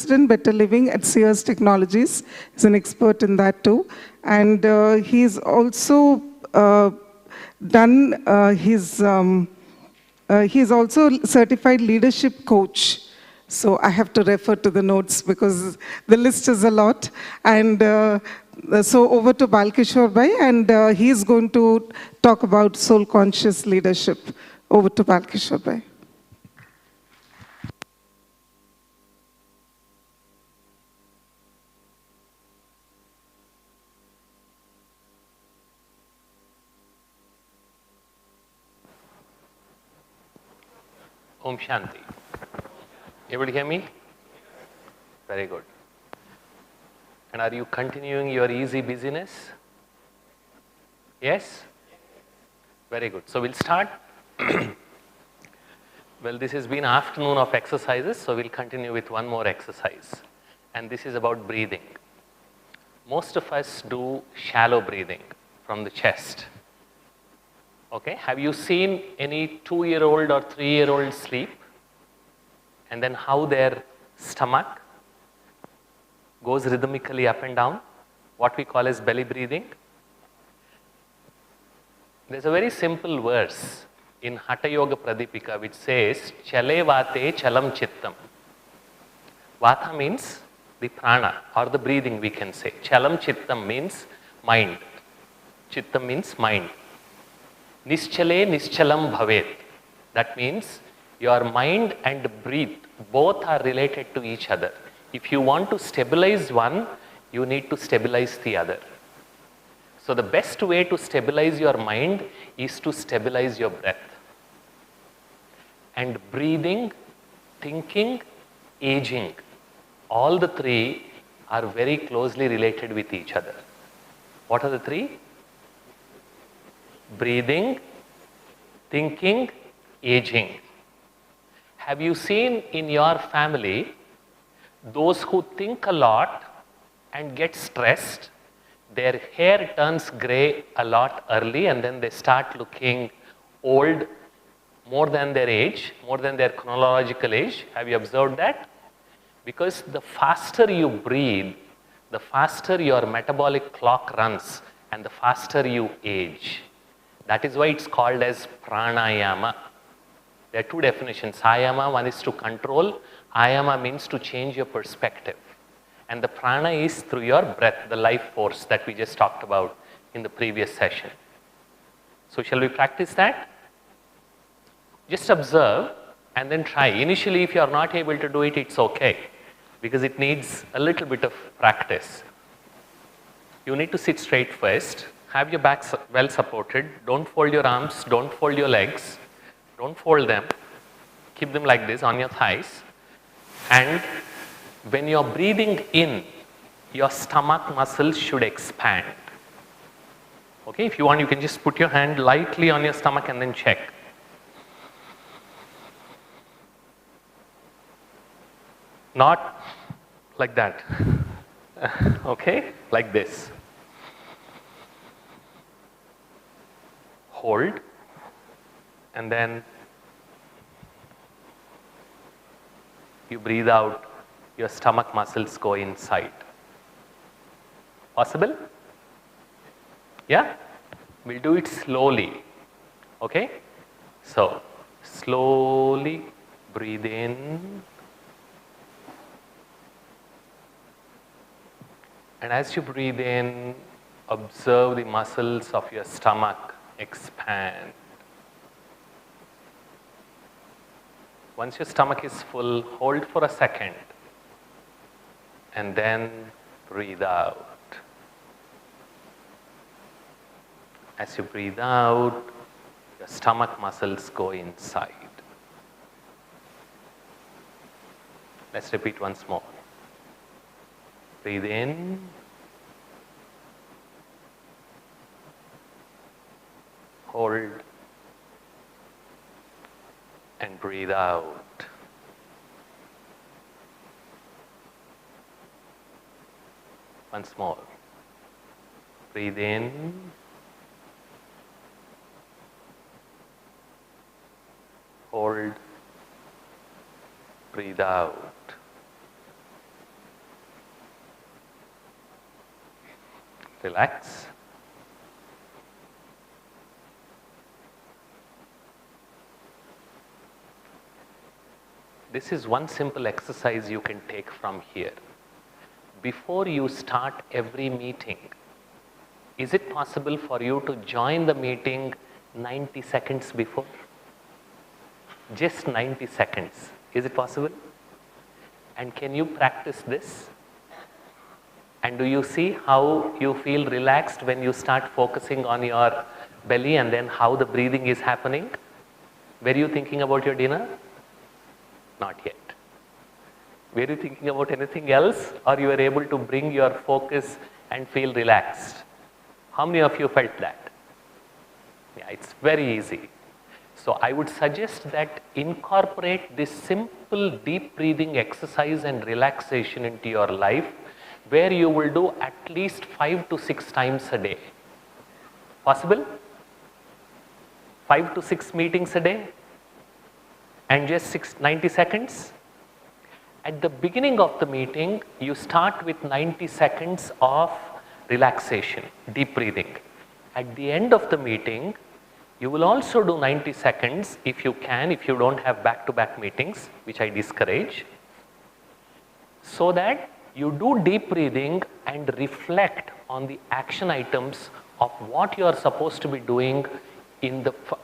President, Better Living at Sears Technologies. He's an expert in that too. And he's also done he's also certified leadership coach. So I have to refer to the notes because the list is a lot. And so over to Balkishore Bhai, and he's going to talk about soul conscious leadership. Over to Balkishore Bhai. Om Shanti. Everybody hear me? Very good. And are you continuing your easy busyness? Yes? Very good. So we'll start. Well, this has been afternoon of exercises, so we'll continue with one more exercise. And this is about breathing. Most of us do shallow breathing from the chest. Okay, have you seen any 2-year-old or 3-year-old sleep? And then how their stomach goes rhythmically up and down, what we call as belly breathing? There's a very simple verse in Hatha Yoga Pradipika which says, Chale vate chalam chittam. Vata means the prana or the breathing, we can say. Chalam chittam means mind. Chittam means mind. Nischale nischalam bhavet. That means your mind and breath both are related to each other. If you want to stabilize one, you need to stabilize the other. So the best way to stabilize your mind is to stabilize your breath. And breathing, thinking, aging, all the three are very closely related with each other. What are the three? Breathing, thinking, aging. Have you seen in your family those who think a lot and get stressed, their hair turns gray a lot early and then they start looking old more than their age, more than their chronological age? Have you observed that? Because the faster you breathe, the faster your metabolic clock runs and the faster you age. That is why it's called as pranayama. There are two definitions. Ayama, one is to control. Ayama means to change your perspective. And the prana is through your breath, the life force that we just talked about in the previous session. So shall we practice that? Just observe and then try. Initially, if you are not able to do it, it's okay, because it needs a little bit of practice. You need to sit straight first. Have your back well supported. Don't fold your arms. Don't fold your legs. Don't fold them. Keep them like this on your thighs. And when you're breathing in, your stomach muscles should expand. Okay, if you want, you can just put your hand lightly on your stomach and then check. Not like that. Okay, like this. Hold, and then you breathe out, your stomach muscles go inside. Possible? Yeah? We'll do it slowly. Okay? So, slowly breathe in. And as you breathe in, observe the muscles of your stomach expand. Once your stomach is full, hold for a second and then breathe out. As you breathe out, your stomach muscles go inside. Let's repeat once more. Breathe in. Hold. And breathe out. Once more. Breathe in. Hold. Breathe out. Relax. This is one simple exercise you can take from here. Before you start every meeting, is it possible for you to join the meeting 90 seconds before? Just 90 seconds. Is it possible? And can you practice this? And do you see how you feel relaxed when you start focusing on your belly and then how the breathing is happening? Were you thinking about your dinner? Not yet. Were you thinking about anything else, or you were able to bring your focus and feel relaxed? How many of you felt that? Yeah, it's very easy. So I would suggest that incorporate this simple deep breathing exercise and relaxation into your life, where you will do at least 5 to 6 times a day. Possible? 5 to 6 meetings a day? And just 90 seconds? At the beginning of the meeting, you start with 90 seconds of relaxation, deep breathing. At the end of the meeting, you will also do 90 seconds if you can, if you don't have back-to-back meetings, which I discourage, so that you do deep breathing and reflect on the action items of what you are supposed to be doing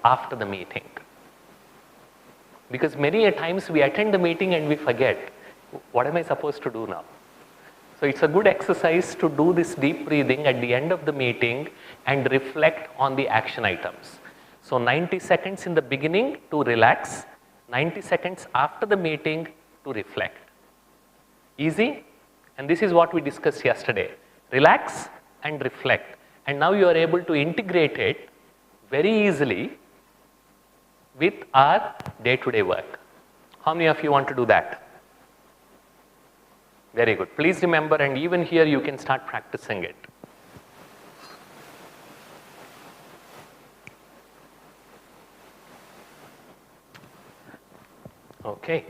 after the meeting. Because many a times we attend the meeting and we forget, what am I supposed to do now? So it's a good exercise to do this deep breathing at the end of the meeting and reflect on the action items. So 90 seconds in the beginning to relax, 90 seconds after the meeting to reflect. Easy? And this is what we discussed yesterday. Relax and reflect. And now you are able to integrate it very easily with our day-to-day work. How many of you want to do that? Very good. Please remember, and even here you can start practicing it. Okay.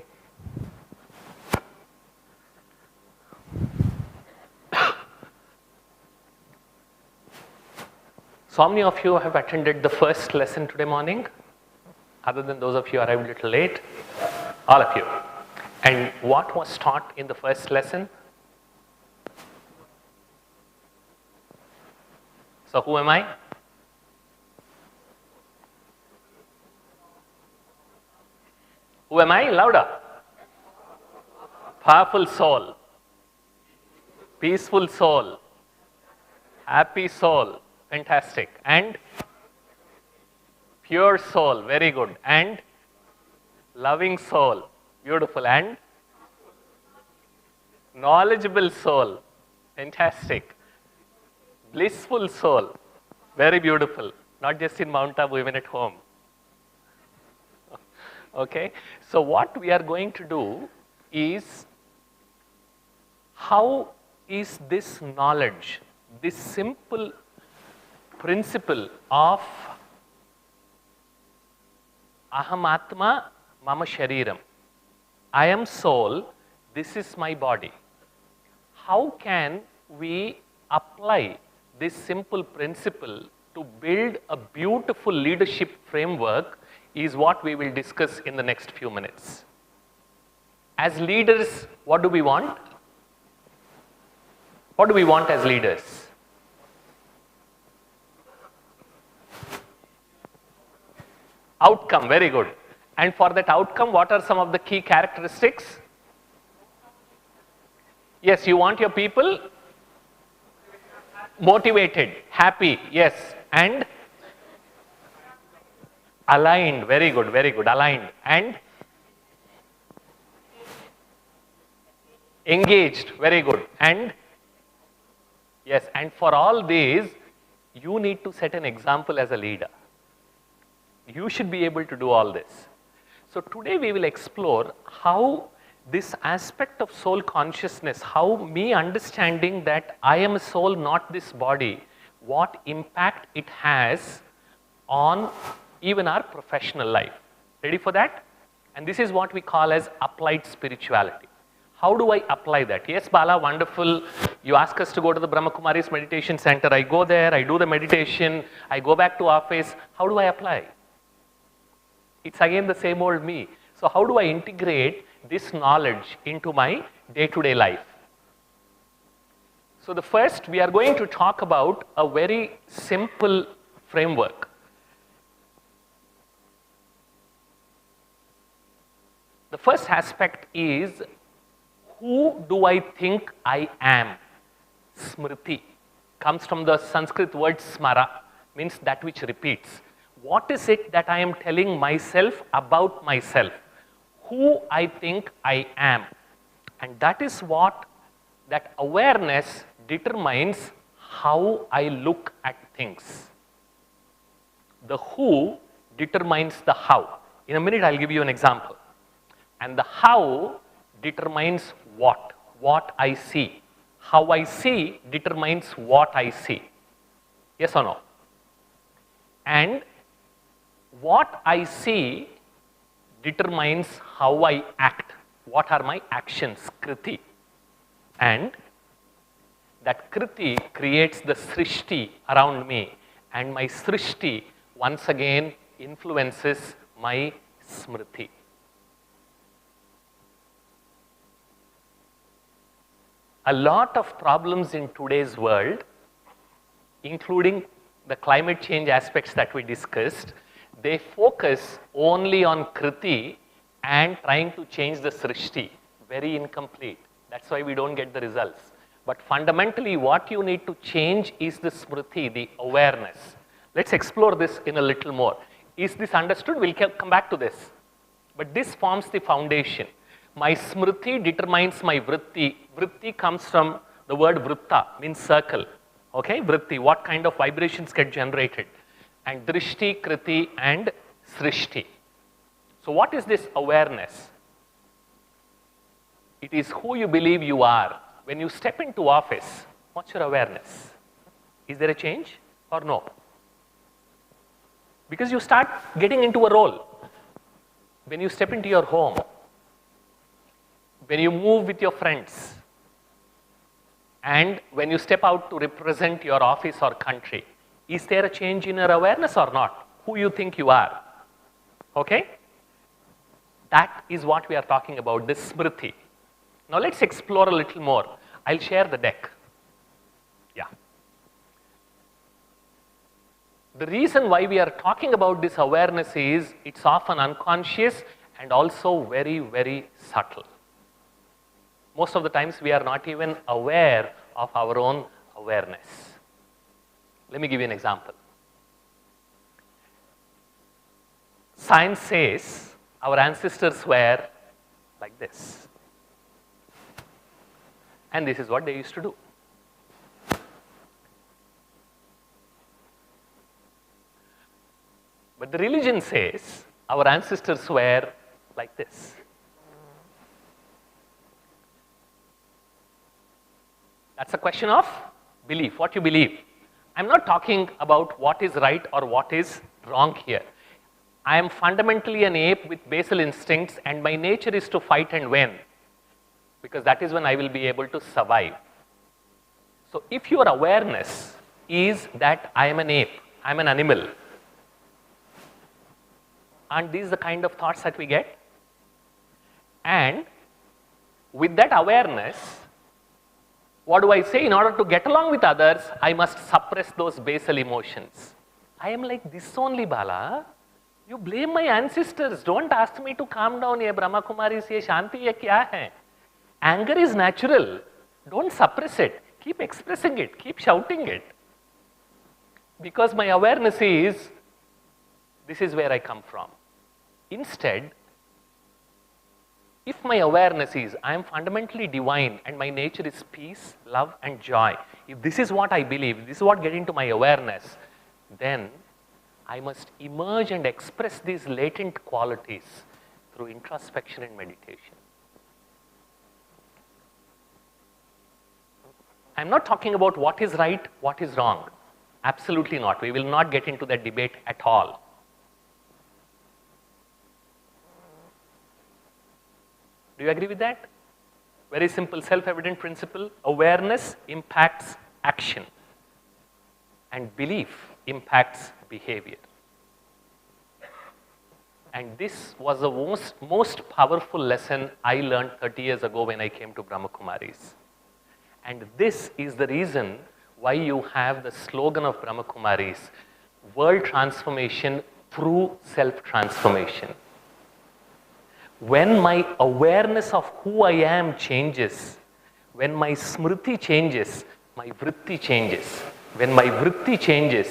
So how many of you have attended the first lesson today morning? Other than those of you who arrived a little late? All of you. And what was taught in the first lesson? So who am I? Who am I? Louder. Powerful soul. Peaceful soul. Happy soul. Fantastic. And pure soul. Very good. And loving soul. Beautiful. And knowledgeable soul. Fantastic. Blissful soul. Very beautiful. Not just in Mount Abu, even at home. Okay. So what we are going to do is, how is this knowledge, this simple principle of Aham Atma Mama Shariram, I am soul, this is my body. How can we apply this simple principle to build a beautiful leadership framework is what we will discuss in the next few minutes. As leaders, what do we want? What do we want as leaders? Outcome, very good. And for that outcome, what are some of the key characteristics? Yes, you want your people motivated, happy, yes, and aligned, very good, aligned, and engaged, very good, and yes, and for all these, you need to set an example as a leader. You should be able to do all this. So today we will explore how this aspect of soul consciousness, how me understanding that I am a soul, not this body, what impact it has on even our professional life. Ready for that? And this is what we call as applied spirituality. how do I apply that? Yes, Bala, wonderful. You ask us to go to the Brahma Kumaris Meditation Center. I go there, I do the meditation, I go back to office. How do I apply? It's again the same old me. So how do I integrate this knowledge into my day-to-day life? So the first, we are going to talk about a very simple framework. The first aspect is, who do I think I am? Smriti comes from the Sanskrit word smara, means that which repeats. What is it that I am telling myself about myself? Who I think I am. And that is what, that awareness determines how I look at things. The who determines the how. In a minute, I'll give you an example. And the how determines what I see. How I see determines what I see. Yes or no? And what I see determines how I act. What are my actions, kriti. And that kriti creates the srishti around me. And my srishti once again influences my smriti. A lot of problems in today's world, including the climate change aspects that we discussed, they focus only on kriti and trying to change the srishti. Very incomplete. That's why we don't get the results. But fundamentally, what you need to change is the smriti, the awareness. Let's explore this in a little more. Is this understood? We'll come back to this. But this forms the foundation. My smriti determines my vritti. Vritti comes from the word vritta, means circle. Okay, vritti, what kind of vibrations get generated. And drishti, kriti, and srishti. So what is this awareness? It is who you believe you are. When you step into office, what's your awareness? Is there a change or no? Because you start getting into a role. When you step into your home, when you move with your friends, and when you step out to represent your office or country, is there a change in your awareness or not? Who you think you are? Okay? That is what we are talking about, this smriti. Now let's explore a little more. I'll share the deck. Yeah. The reason why we are talking about this awareness is it's often unconscious and also very, very subtle. Most of the times we are not even aware of our own awareness. Let me give you an example. Science says our ancestors were like this. And this is what they used to do. But the religion says our ancestors were like this. That's a question of belief, what you believe. I'm not talking about what is right or what is wrong here. I am fundamentally an ape with basal instincts, and my nature is to fight and win, because that is when I will be able to survive. So if your awareness is that I am an ape, I am an animal, aren't these the kind of thoughts that we get? And with that awareness, what do I say? In order to get along with others, I must suppress those basal emotions. I am like this only, Bala. You blame my ancestors. Don't ask me to calm down. Ye Brahma Kumaris, ye Shanti, ye kya hai? Anger is natural. Don't suppress it. Keep expressing it. Keep shouting it. Because my awareness is, this is where I come from. Instead, if my awareness is, I am fundamentally divine and my nature is peace, love and joy. If this is what I believe, this is what gets into my awareness, then I must emerge and express these latent qualities through introspection and meditation. I'm not talking about what is right, what is wrong. Absolutely not. We will not get into that debate at all. Do you agree with that? Very simple, self-evident principle. Awareness impacts action, and belief impacts behavior. And this was the most powerful lesson I learned 30 years ago when I came to Brahma Kumaris. And this is the reason why you have the slogan of Brahma Kumaris, world transformation through self-transformation. When my awareness of who I am changes, when my smriti changes, my vritti changes. When my vritti changes,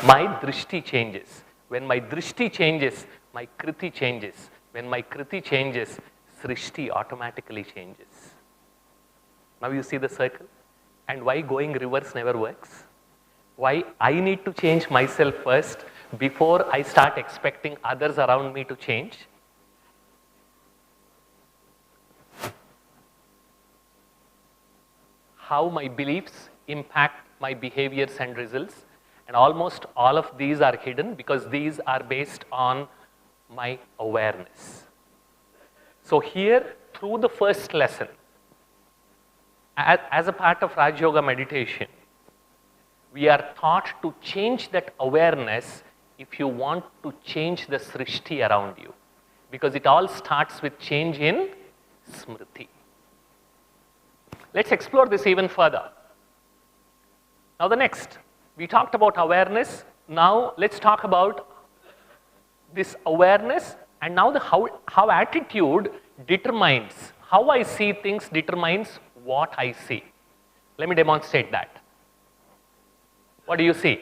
my drishti changes. When my drishti changes, my kriti changes. When my kriti changes, srishti automatically changes. Now you see the circle? And why going reverse never works? Why I need to change myself first before I start expecting others around me to change? How my beliefs impact my behaviors and results. And almost all of these are hidden because these are based on my awareness. So here, through the first lesson, as a part of Raj Yoga meditation, we are taught to change that awareness if you want to change the srishti around you. Because it all starts with change in smriti. Let's explore this even further. Now the next, we talked about awareness. Now let's talk about this awareness, and now how attitude determines, how I see things determines what I see. Let me demonstrate that. What do you see?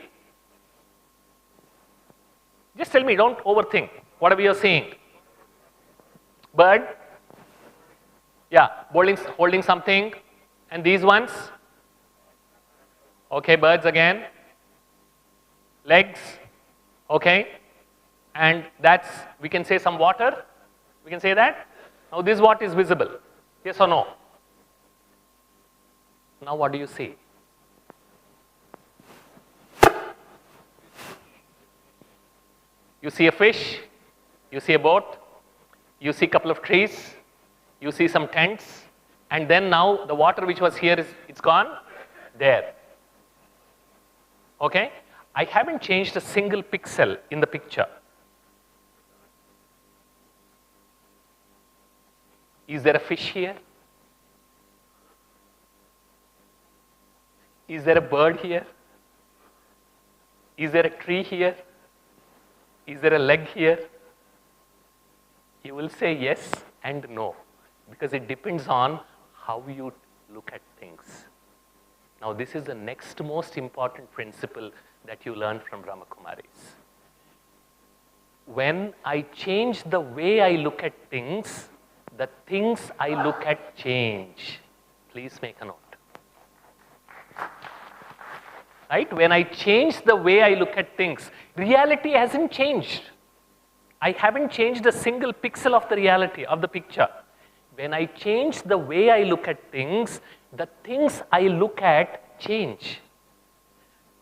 Just tell me, don't overthink. Whatever you're seeing. Bird? Yeah, holding something. And these ones? Okay, birds again. Legs? Okay. And that's, we can say some water. We can say that. Now this what is visible? Yes or no? Now what do you see? You see a fish, you see a boat, you see a couple of trees, you see some tents, and then now the water which was here, it's gone there. Okay? I haven't changed a single pixel in the picture. Is there a fish here? Is there a bird here? Is there a tree here? Is there a leg here? You will say yes and no, because it depends on how you look at things. Now this is the next most important principle that you learn from Brahma Kumaris. When I change the way I look at things, the things I look at change. Please make a note. Right? When I change the way I look at things, reality hasn't changed. I haven't changed a single pixel of the reality, of the picture. When I change the way I look at things, the things I look at change.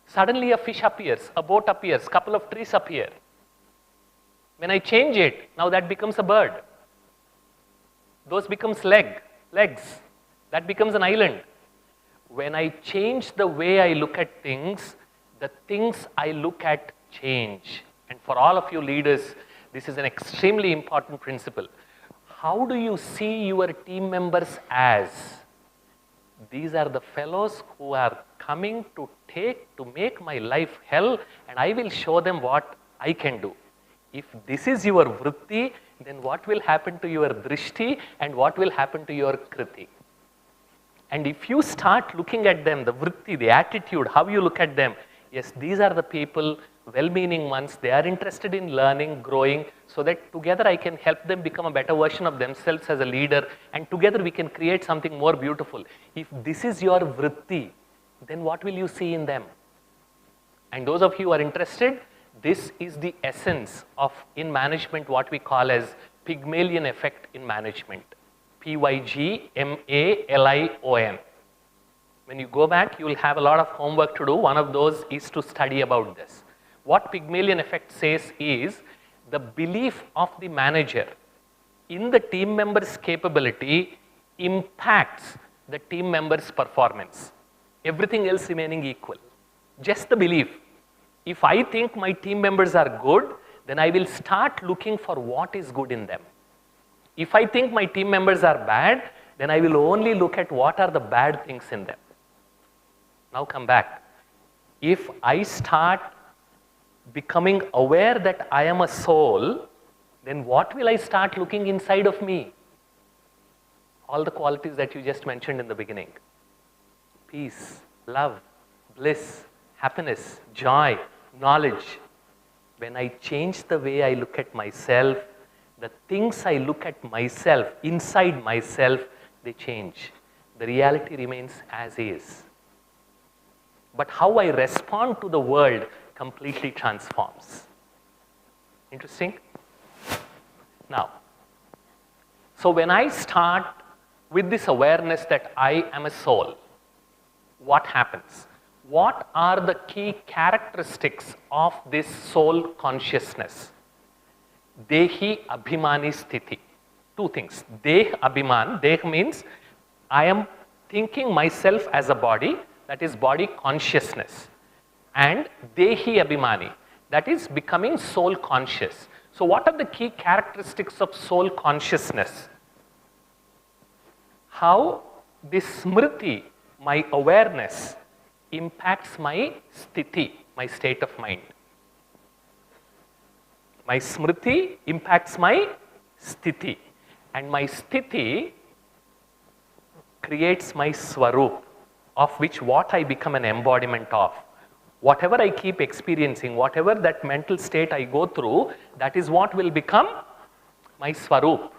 Suddenly a fish appears, a boat appears, couple of trees appear. When I change it, now that becomes a bird. Those becomes legs. That becomes an island. When I change the way I look at things, the things I look at change. And for all of you leaders, this is an extremely important principle. How do you see your team members as? These are the fellows who are coming to make my life hell, and I will show them what I can do. If this is your vritti, then what will happen to your drishti and what will happen to your kriti? And if you start looking at them, the vritti, the attitude, how you look at them, yes, these are the people, well-meaning ones, they are interested in learning, growing, so that together I can help them become a better version of themselves as a leader, and together we can create something more beautiful. If this is your vritti, then what will you see in them? And those of you who are interested, this is the essence of, in management, what we call as Pygmalion effect in management. Pygmalion. When you go back, you will have a lot of homework to do. One of those is to study about this. What Pygmalion effect says is the belief of the manager in the team member's capability impacts the team member's performance. Everything else remaining equal. Just the belief. If I think my team members are good, then I will start looking for what is good in them. If I think my team members are bad, then I will only look at what are the bad things in them. Now come back. If I start becoming aware that I am a soul, then what will I start looking inside of me? All the qualities that you just mentioned in the beginning. Peace, love, bliss, happiness, joy, knowledge. When I change the way I look at myself, the things I look at myself, inside myself, they change. The reality remains as is. But how I respond to the world completely transforms. Interesting? Now, so when I start with this awareness that I am a soul, what happens? What are the key characteristics of this soul consciousness? Dehi Abhimani Sthiti. Two things. Deh Abhiman. Deh means I am thinking myself as a body, that is body consciousness. And Dehi Abhimani, that is becoming soul conscious. So what are the key characteristics of soul consciousness? How this smriti, my awareness, impacts my sthiti, my state of mind. My smriti impacts my sthiti, and my sthiti creates my swarup, of which what I become an embodiment of. Whatever I keep experiencing, whatever that mental state I go through, that is what will become my swarup.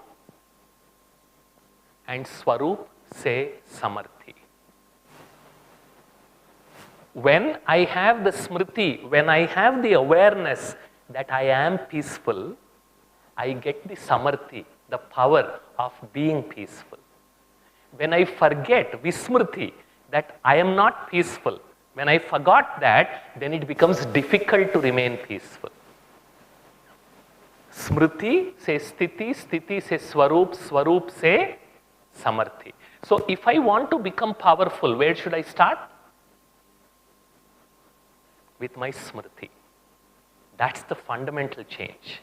And swarup say samarthi. When I have the smriti, when I have the awareness that I am peaceful, I get the samarthi, the power of being peaceful. When I forget vismriti, that I am not peaceful, when I forgot that, then it becomes difficult to remain peaceful. Smriti says sthiti, sthiti says swarup, swarup say samarthi. So if I want to become powerful, where should I start? With my smriti. That's the fundamental change.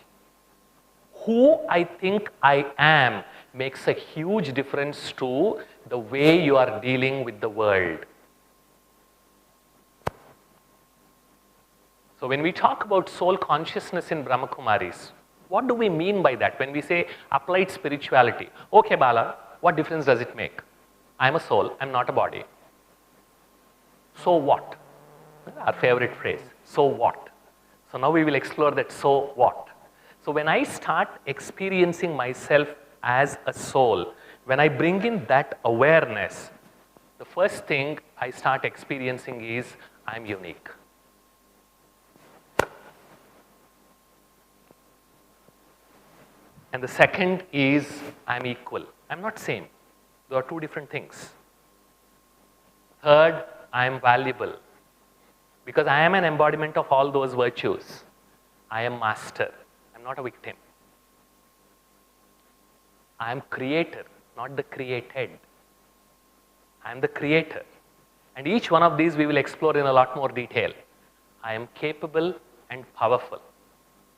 Who I think I am makes a huge difference to the way you are dealing with the world. So when we talk about soul consciousness in Brahma Kumaris, what do we mean by that? When we say applied spirituality, okay Bala, what difference does it make? I'm a soul, I'm not a body. So what? Our favorite phrase, so what? So now we will explore that so what. So when I start experiencing myself as a soul, when I bring in that awareness, the first thing I start experiencing is I'm unique. And the second is I'm equal. I'm not same. There are two different things. Third, I'm valuable. Because I am an embodiment of all those virtues. I am master. I'm not a victim. I am creator, not the created. I am the creator. And each one of these we will explore in a lot more detail. I am capable and powerful.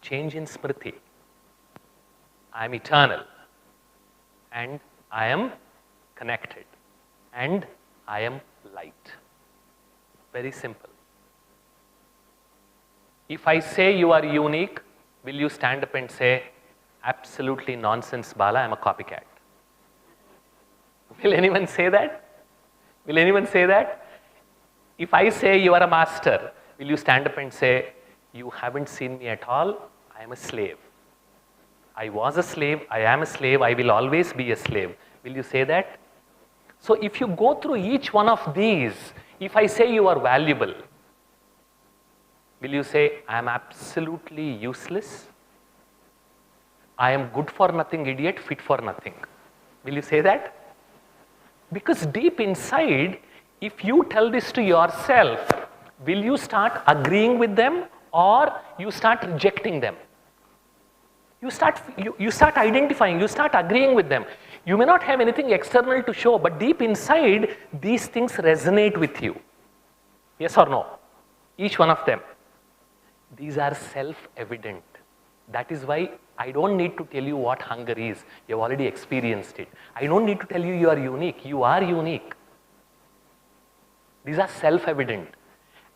Change in smriti. I am eternal. And I am connected. And I am light. Very simple. If I say you are unique, will you stand up and say, absolutely nonsense, Bala, I'm a copycat? Will anyone say that? Will anyone say that? If I say you are a master, will you stand up and say, you haven't seen me at all, I am a slave. I was a slave, I am a slave, I will always be a slave. Will you say that? So if you go through each one of these, if I say you are valuable, will you say, I am absolutely useless? I am good for nothing, idiot, fit for nothing. Will you say that? Because deep inside, if you tell this to yourself, will you start agreeing with them or you start rejecting them? You start identifying, you start agreeing with them. You may not have anything external to show, but deep inside, these things resonate with you. Yes or no? Each one of them. These are self-evident. That is why I don't need to tell you what hunger is. You have already experienced it. I don't need to tell you you are unique. You are unique. These are self-evident.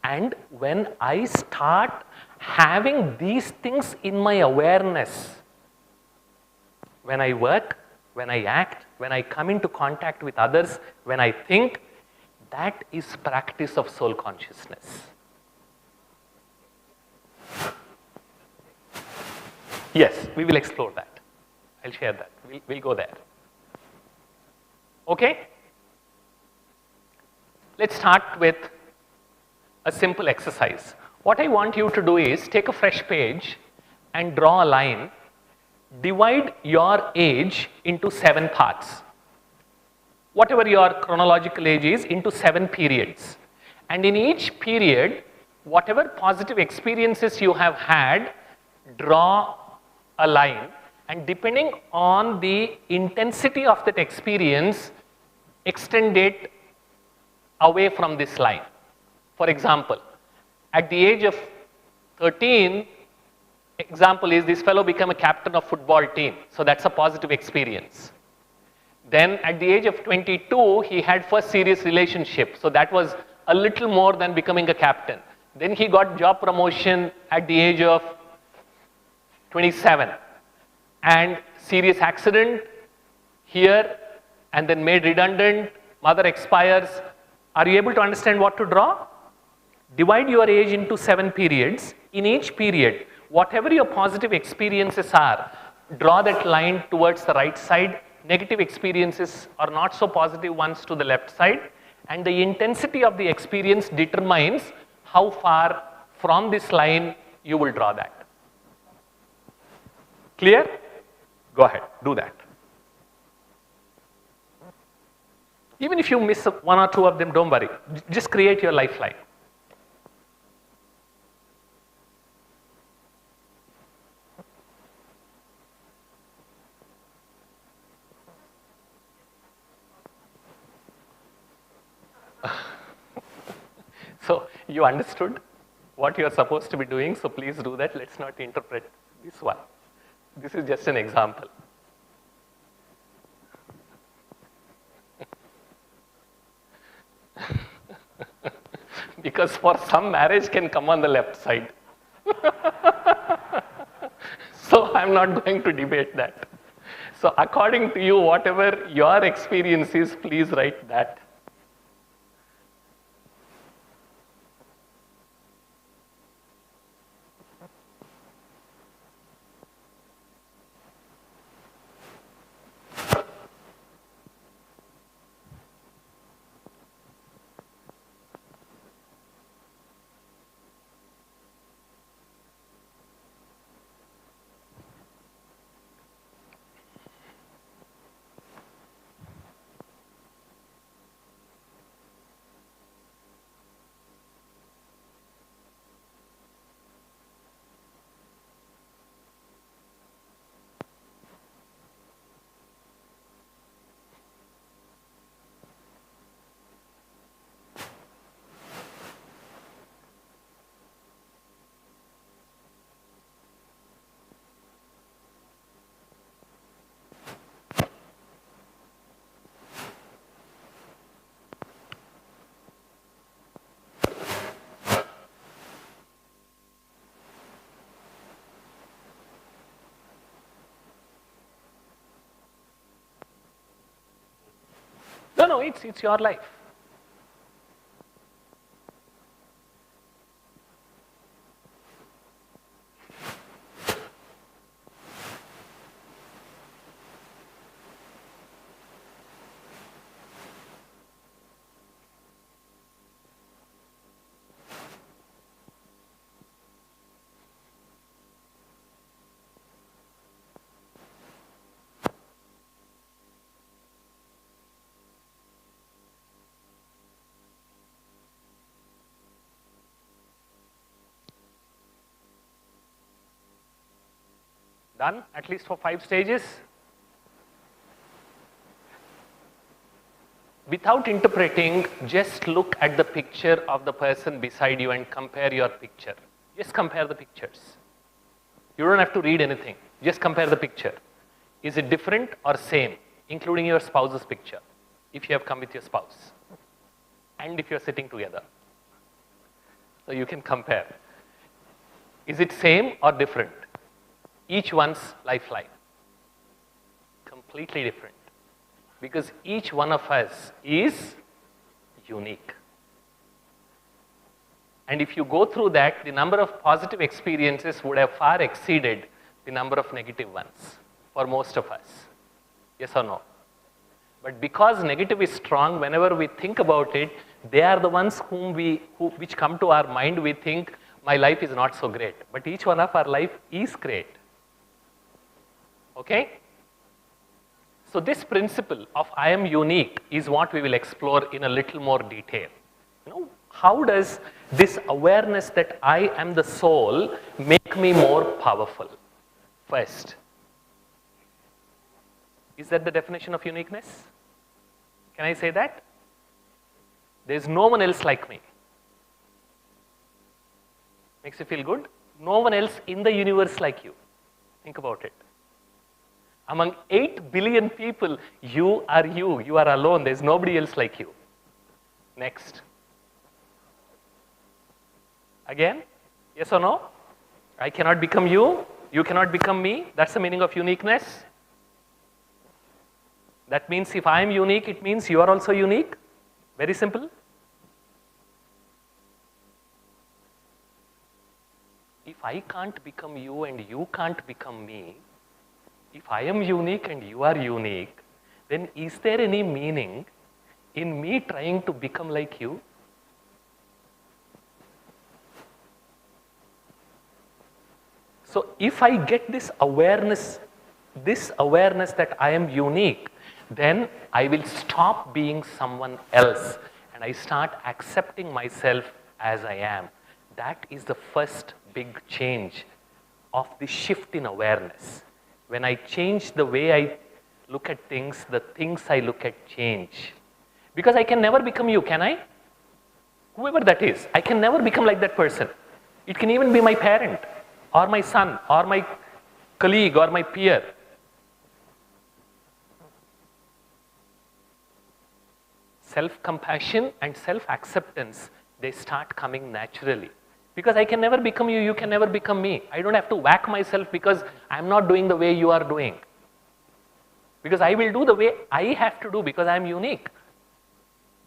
And when I start having these things in my awareness, when I work, when I act, when I come into contact with others, when I think, that is practice of soul consciousness. Yes, we will explore that. I'll share that. We'll go there. Okay? Let's start with a simple exercise. What I want you to do is take a fresh page and draw a line. Divide your age into 7 parts. Whatever your chronological age is, into 7 periods. And in each period, whatever positive experiences you have had, draw a line, and depending on the intensity of that experience, extend it away from this line. For example, at the age of 13, example is this fellow became a captain of football team, so that's a positive experience. Then at the age of 22, he had first serious relationship, so that was a little more than becoming a captain. Then he got job promotion at the age of 27, and serious accident here, and then made redundant, mother expires. Are you able to understand what to draw? Divide your age into 7 periods. In each period, whatever your positive experiences are, draw that line towards the right side. Negative experiences are not so positive ones to the left side, and the intensity of the experience determines how far from this line you will draw that. Clear? Go ahead, do that. Even if you miss 1 or 2 of them, don't worry. Just create your lifeline. So you understood what you are supposed to be doing, so please do that. Let's not interpret this one. This is just an example. Because for some, marriage can come on the left side. So I'm not going to debate that. So according to you, whatever your experience is, please write that. No, it's your life. Done, at least for 5 stages. without interpreting, just look at the picture of the person beside you and compare your picture. Just compare the pictures. You don't have to read anything. Just compare the picture. Is it different or same, including your spouse's picture, if you have come with your spouse, and if you're sitting together? So you can compare. Is it same or different? Each one's lifeline. Completely different. Because each one of us is unique. And if you go through that, the number of positive experiences would have far exceeded the number of negative ones for most of us. Yes or no? But because negative is strong, whenever we think about it, they are the ones which come to our mind. We think, my life is not so great. But each one of our life is great. Okay? So this principle of I am unique is what we will explore in a little more detail. How does this awareness that I am the soul make me more powerful? First, is that the definition of uniqueness? Can I say that? There is no one else like me. Makes you feel good? No one else in the universe like you. Think about it. Among 8 billion people, you are you. You are alone. There is nobody else like you. Next. Again? Yes or no? I cannot become you. You cannot become me. That's the meaning of uniqueness. That means if I am unique, it means you are also unique. Very simple. If I can't become you and you can't become me, if I am unique and you are unique, then is there any meaning in me trying to become like you? So if I get this awareness that I am unique, then I will stop being someone else and I start accepting myself as I am. That is the first big change of the shift in awareness. When I change the way I look at things, the things I look at change. Because I can never become you, can I? Whoever that is, I can never become like that person. It can even be my parent, or my son, or my colleague, or my peer. Self-compassion and self-acceptance, they start coming naturally. Because I can never become you, you can never become me. I don't have to whack myself because I'm not doing the way you are doing. Because I will do the way I have to do because I'm unique.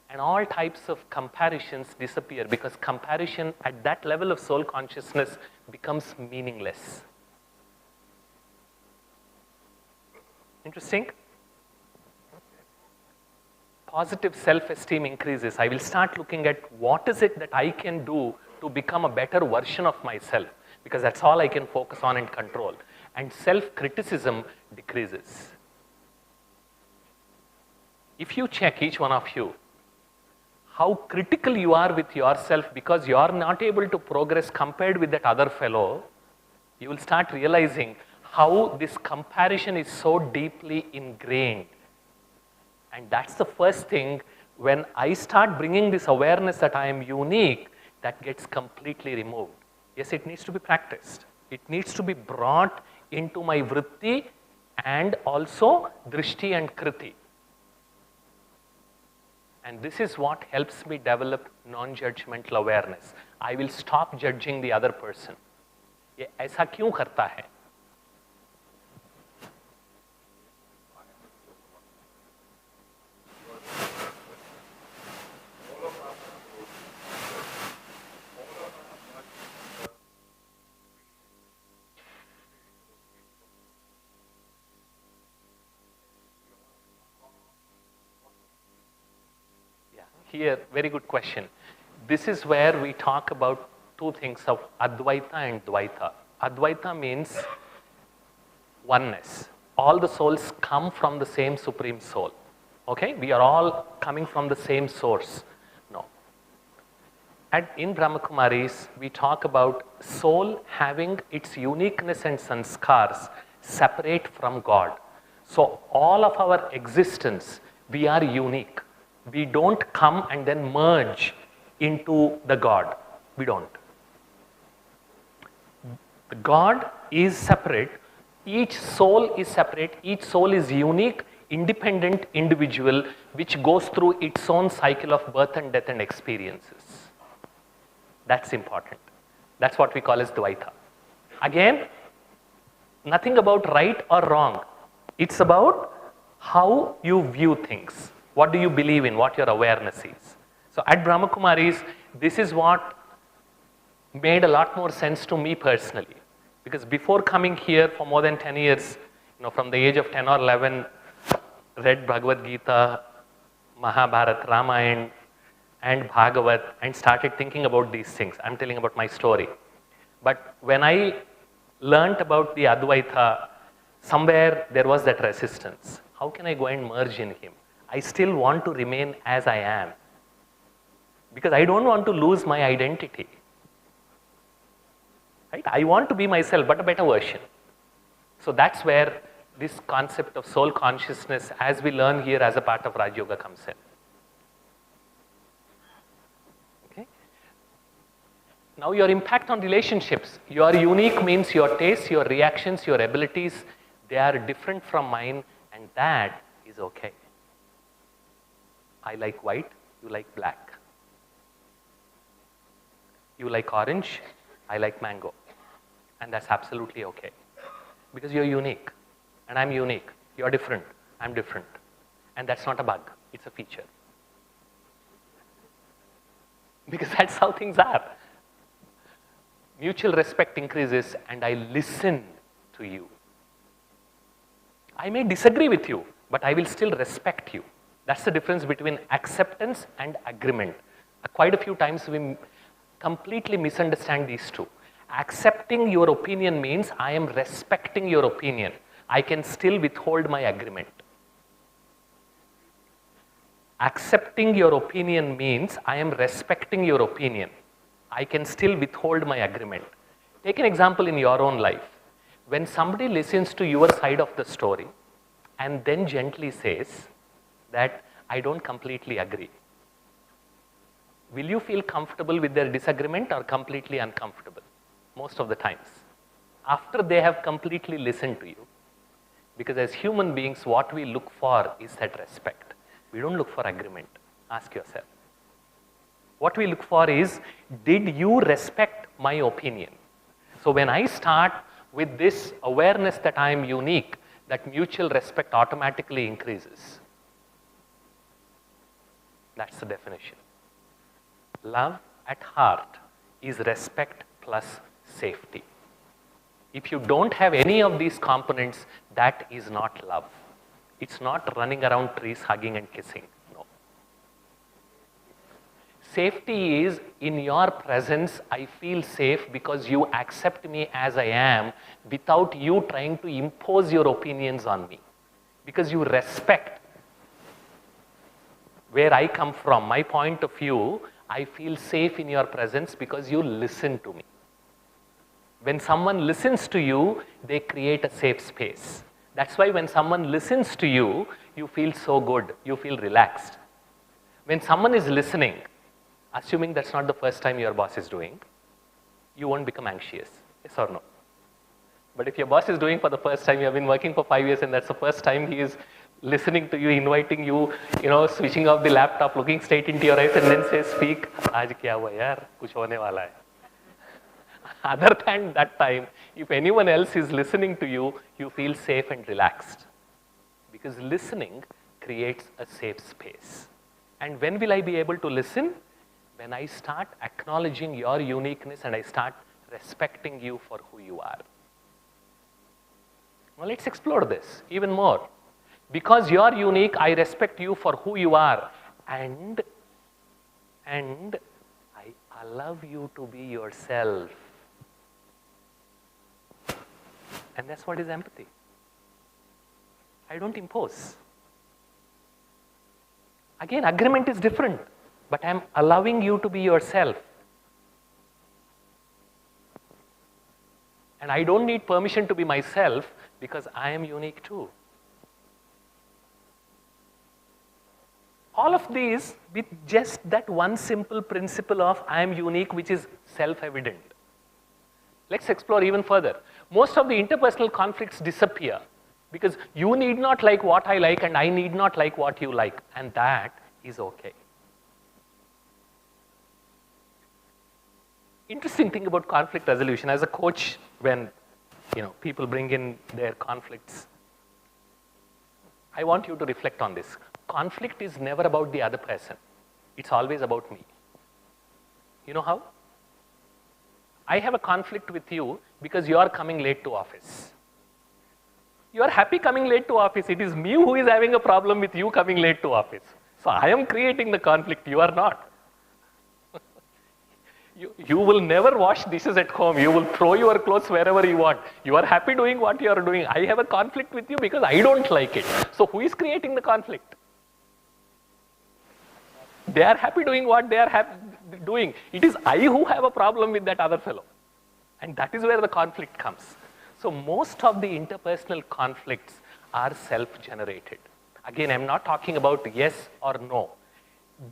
And all types of comparisons disappear because comparison at that level of soul consciousness becomes meaningless. Interesting? Positive self-esteem increases. I will start looking at what is it that I can do to become a better version of myself, because that's all I can focus on and control. And self-criticism decreases. If you check, each one of you, how critical you are with yourself because you are not able to progress compared with that other fellow, you will start realizing how this comparison is so deeply ingrained. And that's the first thing. When I start bringing this awareness that I am unique, that gets completely removed. Yes, it needs to be practiced. It needs to be brought into my vritti and also drishti and kriti. And this is what helps me develop non-judgmental awareness. I will stop judging the other person. ये ऐसा क्यों करता है? Here, very good question. This is where we talk about two things of Advaita and Dvaita. Advaita means oneness. All the souls come from the same Supreme Soul. Okay? We are all coming from the same source. No. In Brahma Kumaris, we talk about soul having its uniqueness and sanskars separate from God. So all of our existence, we are unique. We don't come and then merge into the God. We don't. The God is separate. Each soul is separate. Each soul is unique, independent individual which goes through its own cycle of birth and death and experiences. That's important. That's what we call as Dvaita. Again, nothing about right or wrong. It's about how you view things. What do you believe in? What your awareness is. So at Brahma Kumaris, this is what made a lot more sense to me personally. Because before coming here for more than 10 years, from the age of 10 or 11, read Bhagavad Gita, Mahabharata, Ramayana, and Bhagavat, and started thinking about these things. I'm telling about my story. But when I learnt about the Advaita, somewhere there was that resistance. How can I go and merge in him? I still want to remain as I am. Because I don't want to lose my identity. Right? I want to be myself, but a better version. So that's where this concept of soul consciousness, as we learn here as a part of Raj Yoga, comes in. Okay? Now your impact on relationships. Your unique means your tastes, your reactions, your abilities, they are different from mine, and that is okay. I like white, you like black. You like orange, I like mango. And that's absolutely okay. Because you're unique. And I'm unique. You're different. I'm different. And that's not a bug. It's a feature. Because that's how things are. Mutual respect increases and I listen to you. I may disagree with you, but I will still respect you. That's the difference between acceptance and agreement. Quite a few times we completely misunderstand these two. Accepting your opinion means I am respecting your opinion. I can still withhold my agreement. Accepting your opinion means I am respecting your opinion. I can still withhold my agreement. Take an example in your own life. When somebody listens to your side of the story and then gently says that I don't completely agree, will you feel comfortable with their disagreement or completely uncomfortable? Most of the times. After they have completely listened to you. Because as human beings, what we look for is that respect. We don't look for agreement. Ask yourself. What we look for is, did you respect my opinion? So when I start with this awareness that I am unique, that mutual respect automatically increases. That's the definition. Love at heart is respect plus safety. If you don't have any of these components, that is not love. It's not running around trees, hugging and kissing. No. Safety is, in your presence, I feel safe because you accept me as I am without you trying to impose your opinions on me. Because you respect where I come from, my point of view, I feel safe in your presence because you listen to me. When someone listens to you, they create a safe space. That's why when someone listens to you, you feel so good, you feel relaxed. When someone is listening, assuming that's not the first time your boss is doing, you won't become anxious, yes or no? But if your boss is doing for the first time, you have been working for 5 years and that's the first time he is listening to you, inviting you, switching off the laptop, looking straight into your eyes and then say, speak, aaj kya hua yaar, kuch hone wala hai. Other than that time, if anyone else is listening to you, you feel safe and relaxed. Because listening creates a safe space. And when will I be able to listen? When I start acknowledging your uniqueness and I start respecting you for who you are. Now let's explore this even more. Because you're unique, I respect you for who you are. And I allow you to be yourself. And that's what is empathy. I don't impose. Again, agreement is different, but I'm allowing you to be yourself. And I don't need permission to be myself because I am unique too. All of these with just that one simple principle of I am unique, which is self-evident. Let's explore even further. Most of the interpersonal conflicts disappear because you need not like what I like and I need not like what you like, and that is okay. Interesting thing about conflict resolution. As a coach, when people bring in their conflicts, I want you to reflect on this. Conflict is never about the other person. It's always about me. You know how? I have a conflict with you because you are coming late to office. You are happy coming late to office. It is me who is having a problem with you coming late to office. So I am creating the conflict. You are not. You will never wash dishes at home. You will throw your clothes wherever you want. You are happy doing what you are doing. I have a conflict with you because I don't like it. So who is creating the conflict? They are happy doing what they are doing. It is I who have a problem with that other fellow. And that is where the conflict comes. So most of the interpersonal conflicts are self-generated. Again, I'm not talking about yes or no.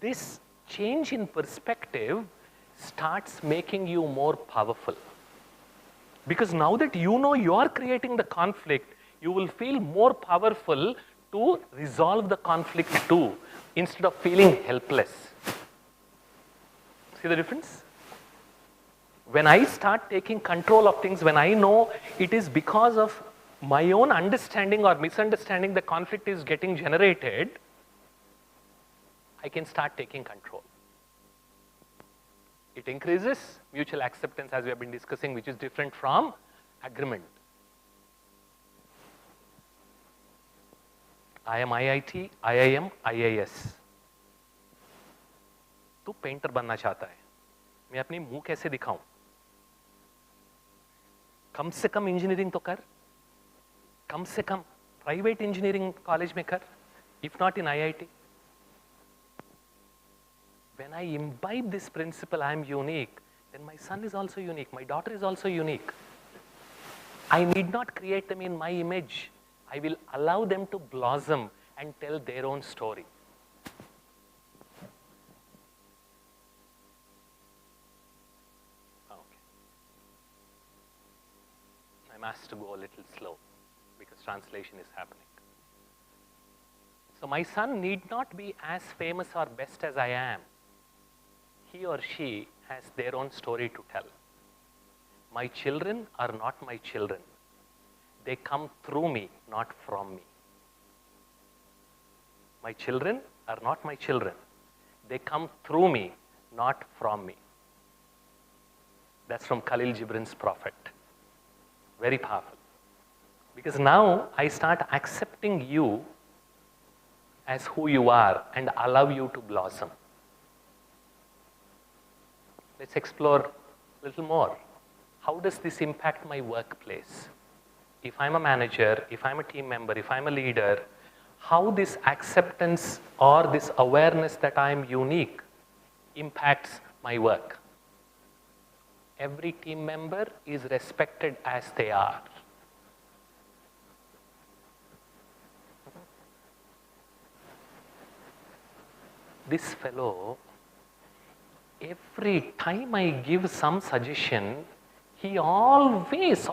This change in perspective starts making you more powerful. Because now that you know you are creating the conflict, you will feel more powerful to resolve the conflict too, instead of feeling helpless. See the difference? When I start taking control of things, when I know it is because of my own understanding or misunderstanding the conflict is getting generated, I can start taking control. It increases mutual acceptance, as we have been discussing, which is different from agreement. I am IIT, IIM, IIS. तू painter बनना चाहता है, मैं अपनी मुंह कैसे दिखाऊं? कम से कम इंजीनियरिंग तो कर, कम से कम प्राइवेट इंजीनियरिंग कॉलेज में कर, if not in IIT. When I imbibe this principle, I am unique, then my son is also unique, my daughter is also unique. I need not create them in my image. I will allow them to blossom and tell their own story. Okay. I'm asked to go a little slow because translation is happening. So my son need not be as famous or best as I am. He or she has their own story to tell. My children are not my children. They come through me, not from me. My children are not my children. They come through me, not from me. That's from Khalil Gibran's Prophet. Very powerful. Because now I start accepting you as who you are and allow you to blossom. Let's explore a little more. How does this impact my workplace? If I'm a manager, if I'm a team member, if I'm a leader, how this acceptance or this awareness that I'm unique impacts my work? Every team member is respected as they are. This fellow, every time I give some suggestion, he always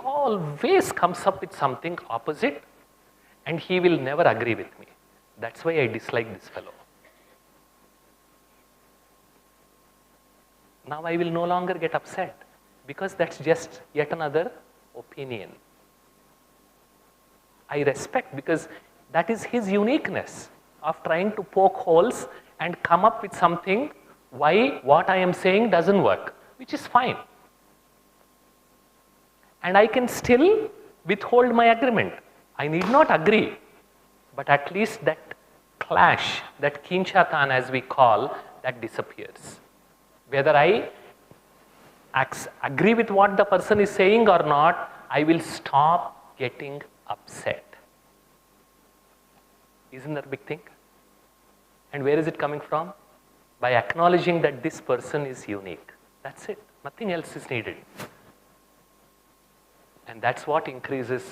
comes up with something opposite, and he will never agree with me. That's why I dislike this fellow. Now I will no longer get upset because that's just yet another opinion. I respect because that is his uniqueness of trying to poke holes and come up with something why what I am saying doesn't work, which is fine. And I can still withhold my agreement. I need not agree, but at least that clash, that kinchatan as we call, that disappears. Whether I agree with what the person is saying or not, I will stop getting upset. Isn't that a big thing? And where is it coming from? By acknowledging that this person is unique. That's it. Nothing else is needed. And that's what increases.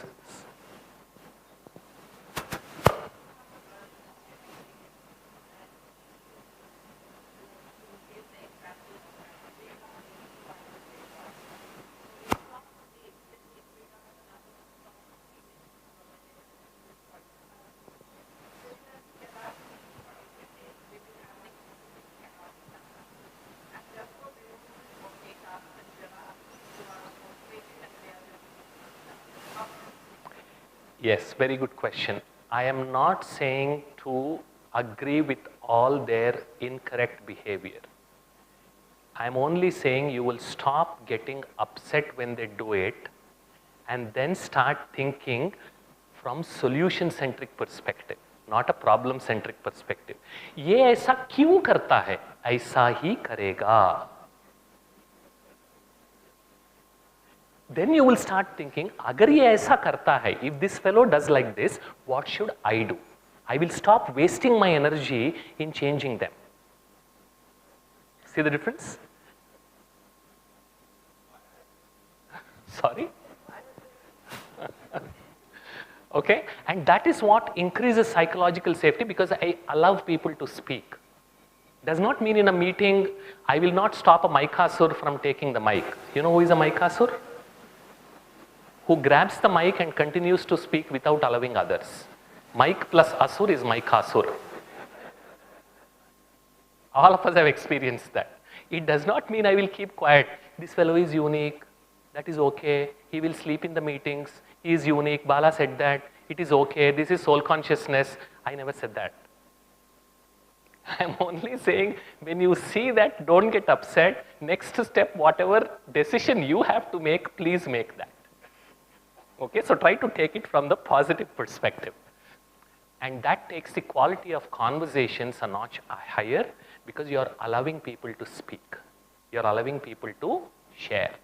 Yes, very good question. I am not saying to agree with all their incorrect behavior. I'm only saying you will stop getting upset when they do it and then start thinking from solution centric perspective, not a problem centric perspective. ये ऐसा क्यों करता है? ऐसा ही करेगा. Then you will start thinking, अगर ये ऐसा करता है, if this fellow does like this, what should I do? I will stop wasting my energy in changing them. See the difference? Sorry? Okay, and that is what increases psychological safety because I allow people to speak. Does not mean in a meeting, I will not stop a Mikasur from taking the mic. You know who is a Mikasur? Who grabs the mic and continues to speak without allowing others. Mic plus Asur is Mikasur. All of us have experienced that. It does not mean I will keep quiet. This fellow is unique. That is okay. He will sleep in the meetings. He is unique. Bala said that. It is okay. This is soul consciousness. I never said that. I'm only saying when you see that, don't get upset. Next step, whatever decision you have to make, please make that. Okay, so try to take it from the positive perspective. And that takes the quality of conversations a notch higher because you're allowing people to speak. You're allowing people to share.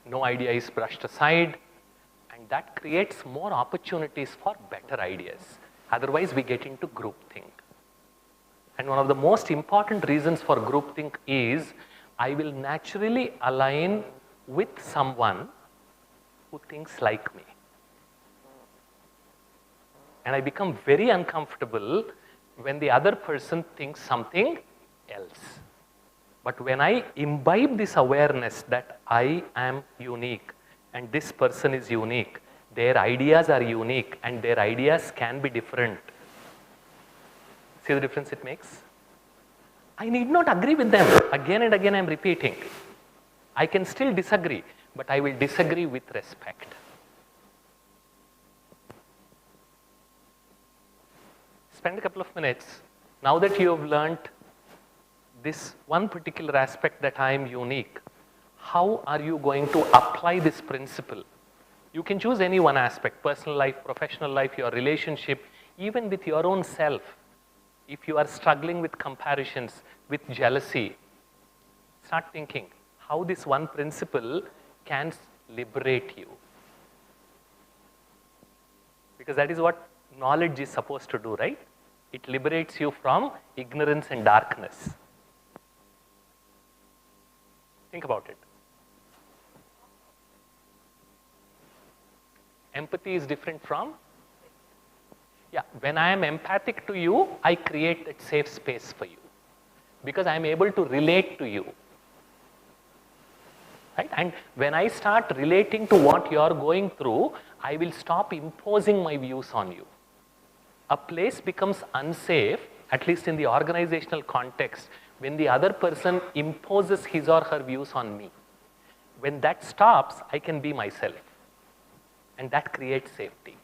No idea is brushed aside, and that creates more opportunities for better ideas. Otherwise, we get into groupthink. And one of the most important reasons for groupthink is I will naturally align with someone who thinks like me. And I become very uncomfortable when the other person thinks something else. But when I imbibe this awareness that I am unique and this person is unique, their ideas are unique and their ideas can be different. See the difference it makes? I need not agree with them. Again and again I am repeating. I can still disagree, but I will disagree with respect. Spend a couple of minutes. Now that you have learned this one particular aspect that I am unique, how are you going to apply this principle? You can choose any one aspect, personal life, professional life, your relationship, even with your own self. If you are struggling with comparisons, with jealousy, start thinking how this one principle can liberate you. Because that is what knowledge is supposed to do, right? It liberates you from ignorance and darkness. Think about it. Empathy is different from? Yeah, when I am empathic to you, I create that safe space for you. Because I am able to relate to you. Right? And when I start relating to what you are going through, I will stop imposing my views on you. A place becomes unsafe, at least in the organizational context, when the other person imposes his or her views on me. When that stops, I can be myself. And that creates safety.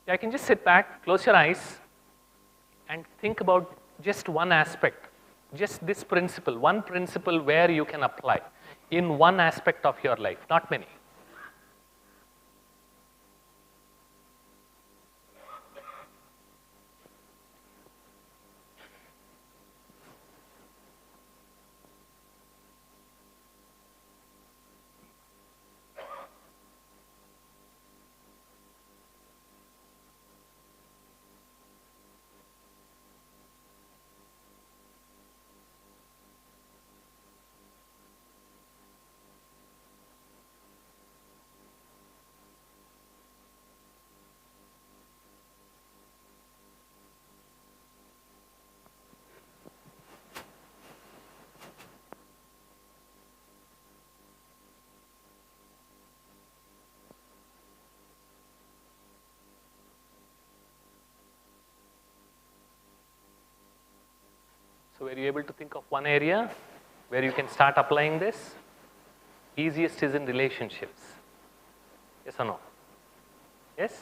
I can just sit back, close your eyes, and think about just one aspect, just this principle, one principle where you can apply in one aspect of your life, not many. So were you able to think of one area where you can start applying this? Easiest is in relationships. Yes or no? Yes?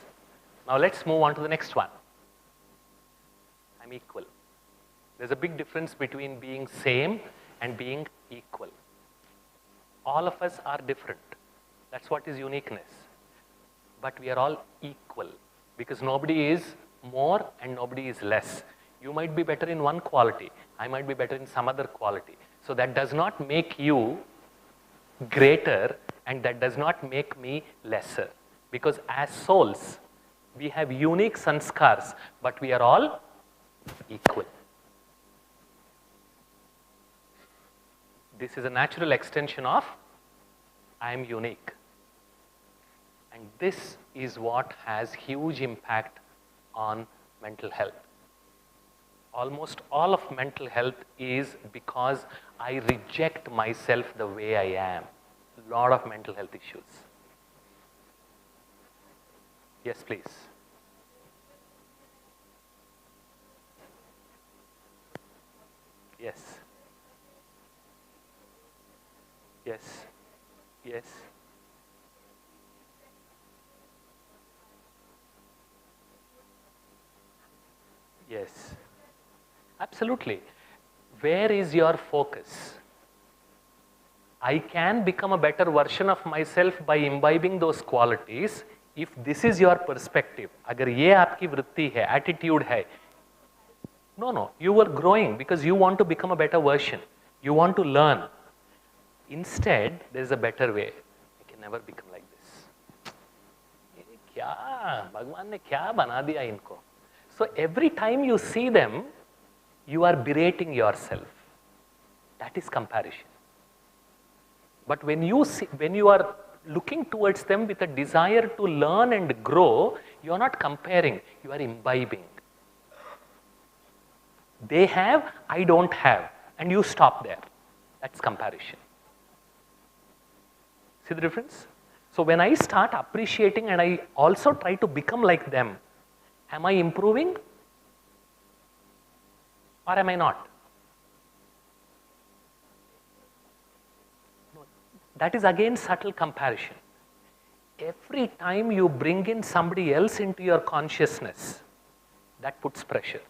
Now let's move on to the next one. I'm equal. There's a big difference between being same and being equal. All of us are different. That's what is uniqueness. But we are all equal because nobody is more and nobody is less. You might be better in one quality. I might be better in some other quality. So that does not make you greater and that does not make me lesser. Because as souls, we have unique sanskars, but we are all equal. This is a natural extension of I am unique. And this is what has huge impact on mental health. Almost all of mental health is because I reject myself the way I am. A lot of mental health issues. Yes, please. Yes. Yes. Yes. Yes. Absolutely. Where is your focus? I can become a better version of myself by imbibing those qualities if this is your perspective. अगर ये आपकी वृत्ति है, attitude है, no, you are growing because you want to become a better version. You want to learn. Instead, there is a better way. I can never become like this. ये क्या भगवान ने क्या बना दिया इनको? So every time you see them, you are berating yourself. That is comparison. But when you are looking towards them with a desire to learn and grow, you are not comparing, you are imbibing. They have, I don't have, and you stop there. That's comparison. See the difference? So when I start appreciating and I also try to become like them, am I improving or am I not? No, that is again subtle comparison. Every time you bring in somebody else into your consciousness, that puts pressure.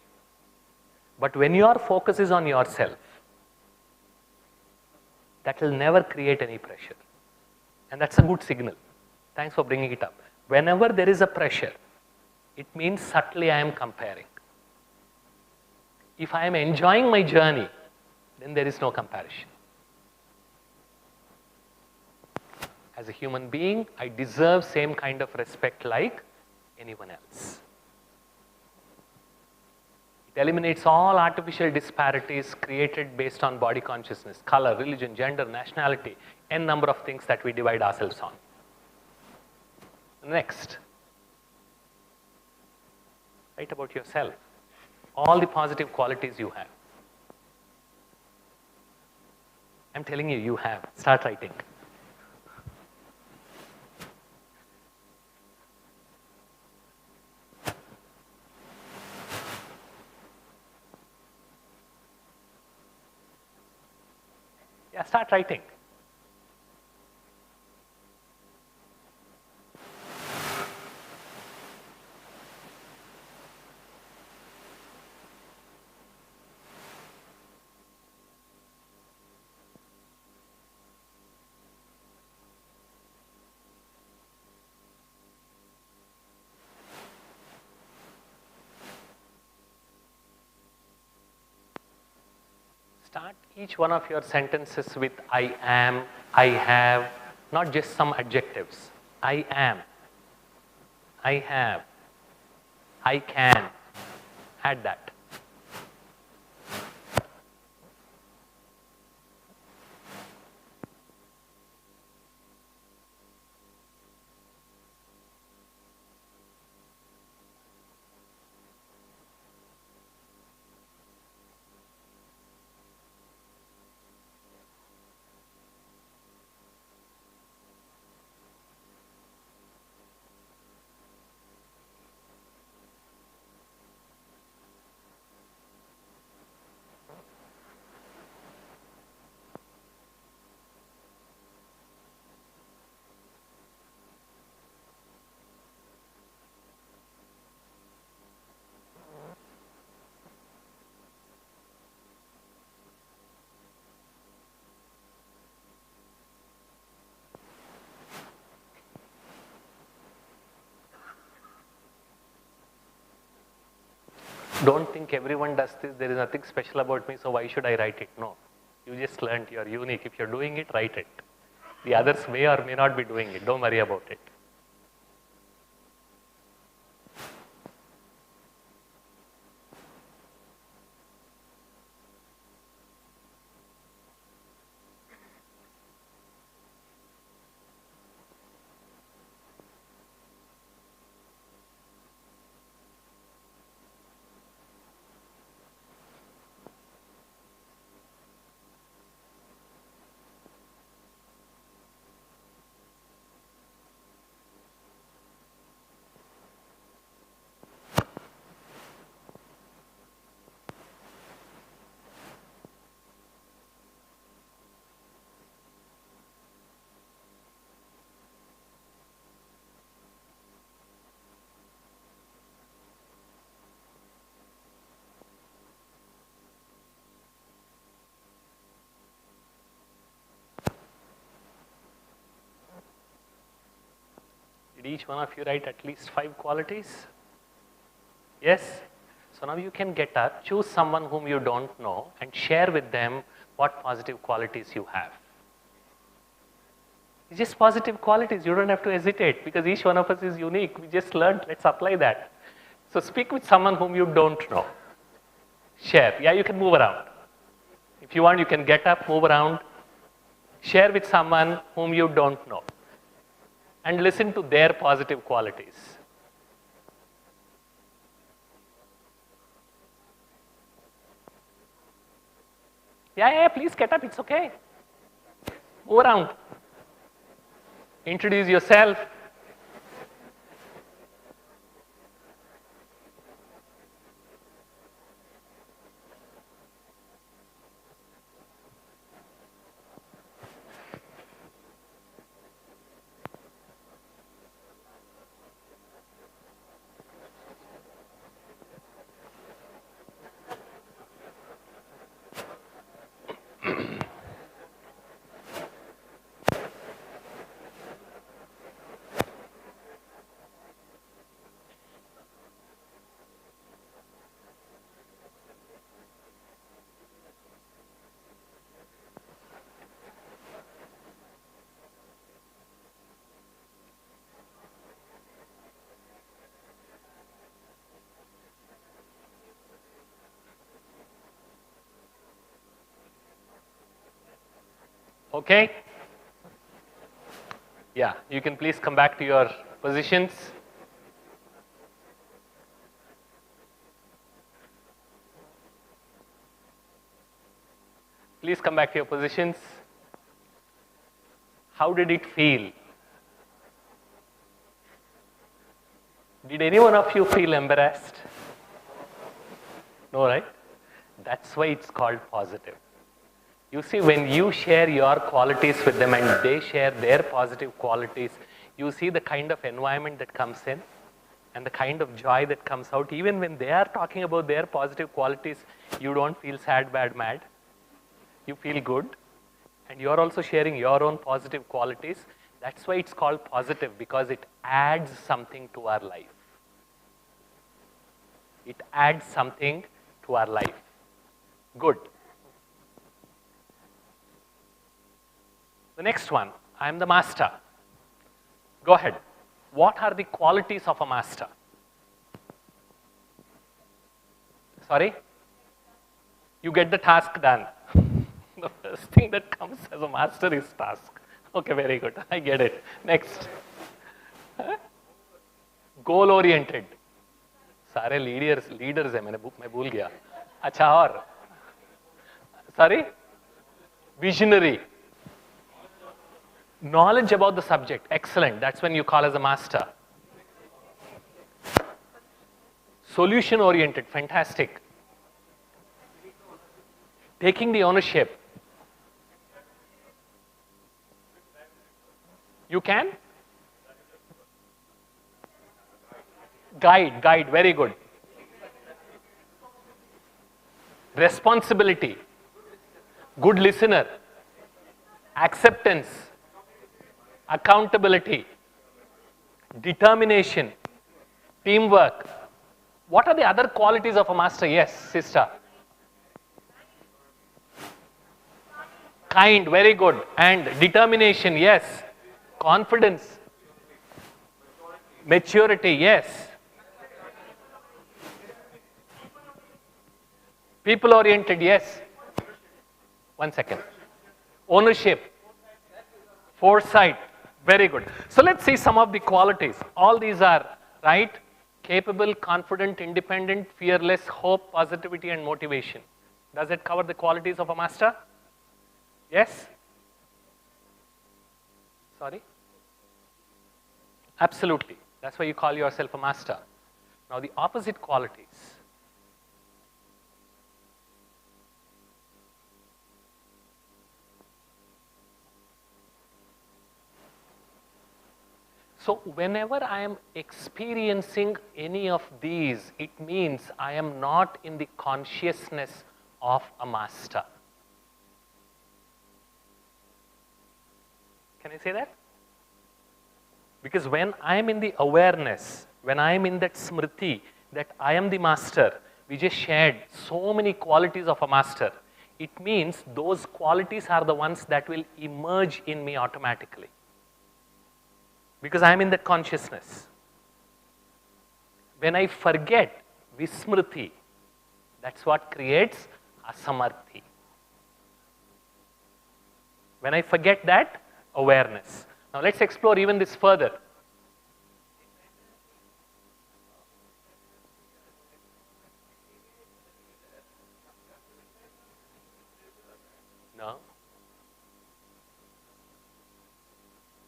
But when your focus is on yourself, that will never create any pressure. And that's a good signal. Thanks for bringing it up. Whenever there is a pressure, it means subtly I am comparing. If I am enjoying my journey, then there is no comparison. As a human being, I deserve same kind of respect like anyone else. It eliminates all artificial disparities created based on body consciousness, color, religion, gender, nationality, n number of things that we divide ourselves on. Next, write about yourself. All the positive qualities you have. I'm telling you, you have. Start writing. Yeah, start writing. Start each one of your sentences with I am, I have, not just some adjectives. I am, I have, I can. Add that. Don't think everyone does this. There is nothing special about me, so why should I write it? No. You just learned you're unique. If you're doing it, write it. The others may or may not be doing it. Don't worry about it. Did each one of you write at least 5 qualities? Yes? So now you can get up, choose someone whom you don't know and share with them what positive qualities you have. It's just positive qualities. You don't have to hesitate because each one of us is unique. We just learned. Let's apply that. So speak with someone whom you don't know. Share. Yeah, you can move around. If you want, you can get up, move around. Share with someone whom you don't know. And listen to their positive qualities. Yeah, please get up. It's okay. Move around. Introduce yourself. Okay? Yeah, you can please come back to your positions. Please come back to your positions. How did it feel? Did any one of you feel embarrassed? No, right? That's why it's called positive. You see, when you share your qualities with them and they share their positive qualities, you see the kind of environment that comes in and the kind of joy that comes out. Even when they are talking about their positive qualities, you don't feel sad, bad, mad. You feel good. And you're also sharing your own positive qualities. That's why it's called positive, because it adds something to our life. It adds something to our life. Good. The next one, I am the master. Go ahead. What are the qualities of a master? Sorry? You get the task done. The first thing that comes as a master is task. Okay, very good. I get it. Next. Goal oriented. सारे leaders हैं मैं भूल गया. अच्छा और? Sorry? Visionary. Knowledge about the subject. Excellent. That's when you call as a master. Solution oriented. Fantastic. Taking the ownership. You can? Guide. Very good. Responsibility. Good listener. Acceptance. Accountability, determination, teamwork. What are the other qualities of a master? Yes, sister. Kind, very good. And determination, yes. Confidence. Maturity, yes. People oriented, yes. 1 second. Ownership. Foresight, very good. So let's see some of the qualities. All these are, right? Capable, confident, independent, fearless, hope, positivity, and motivation. Does it cover the qualities of a master? Yes? Sorry? Absolutely. That's why you call yourself a master. Now the opposite qualities. So whenever I am experiencing any of these, it means I am not in the consciousness of a master. Can I say that? Because when I am in the awareness, when I am in that smriti, that I am the master, we just shared so many qualities of a master. It means those qualities are the ones that will emerge in me automatically. Because I am in that consciousness. When I forget vismriti, that's what creates asamarthi. When I forget that awareness. Now let's explore even this further. No.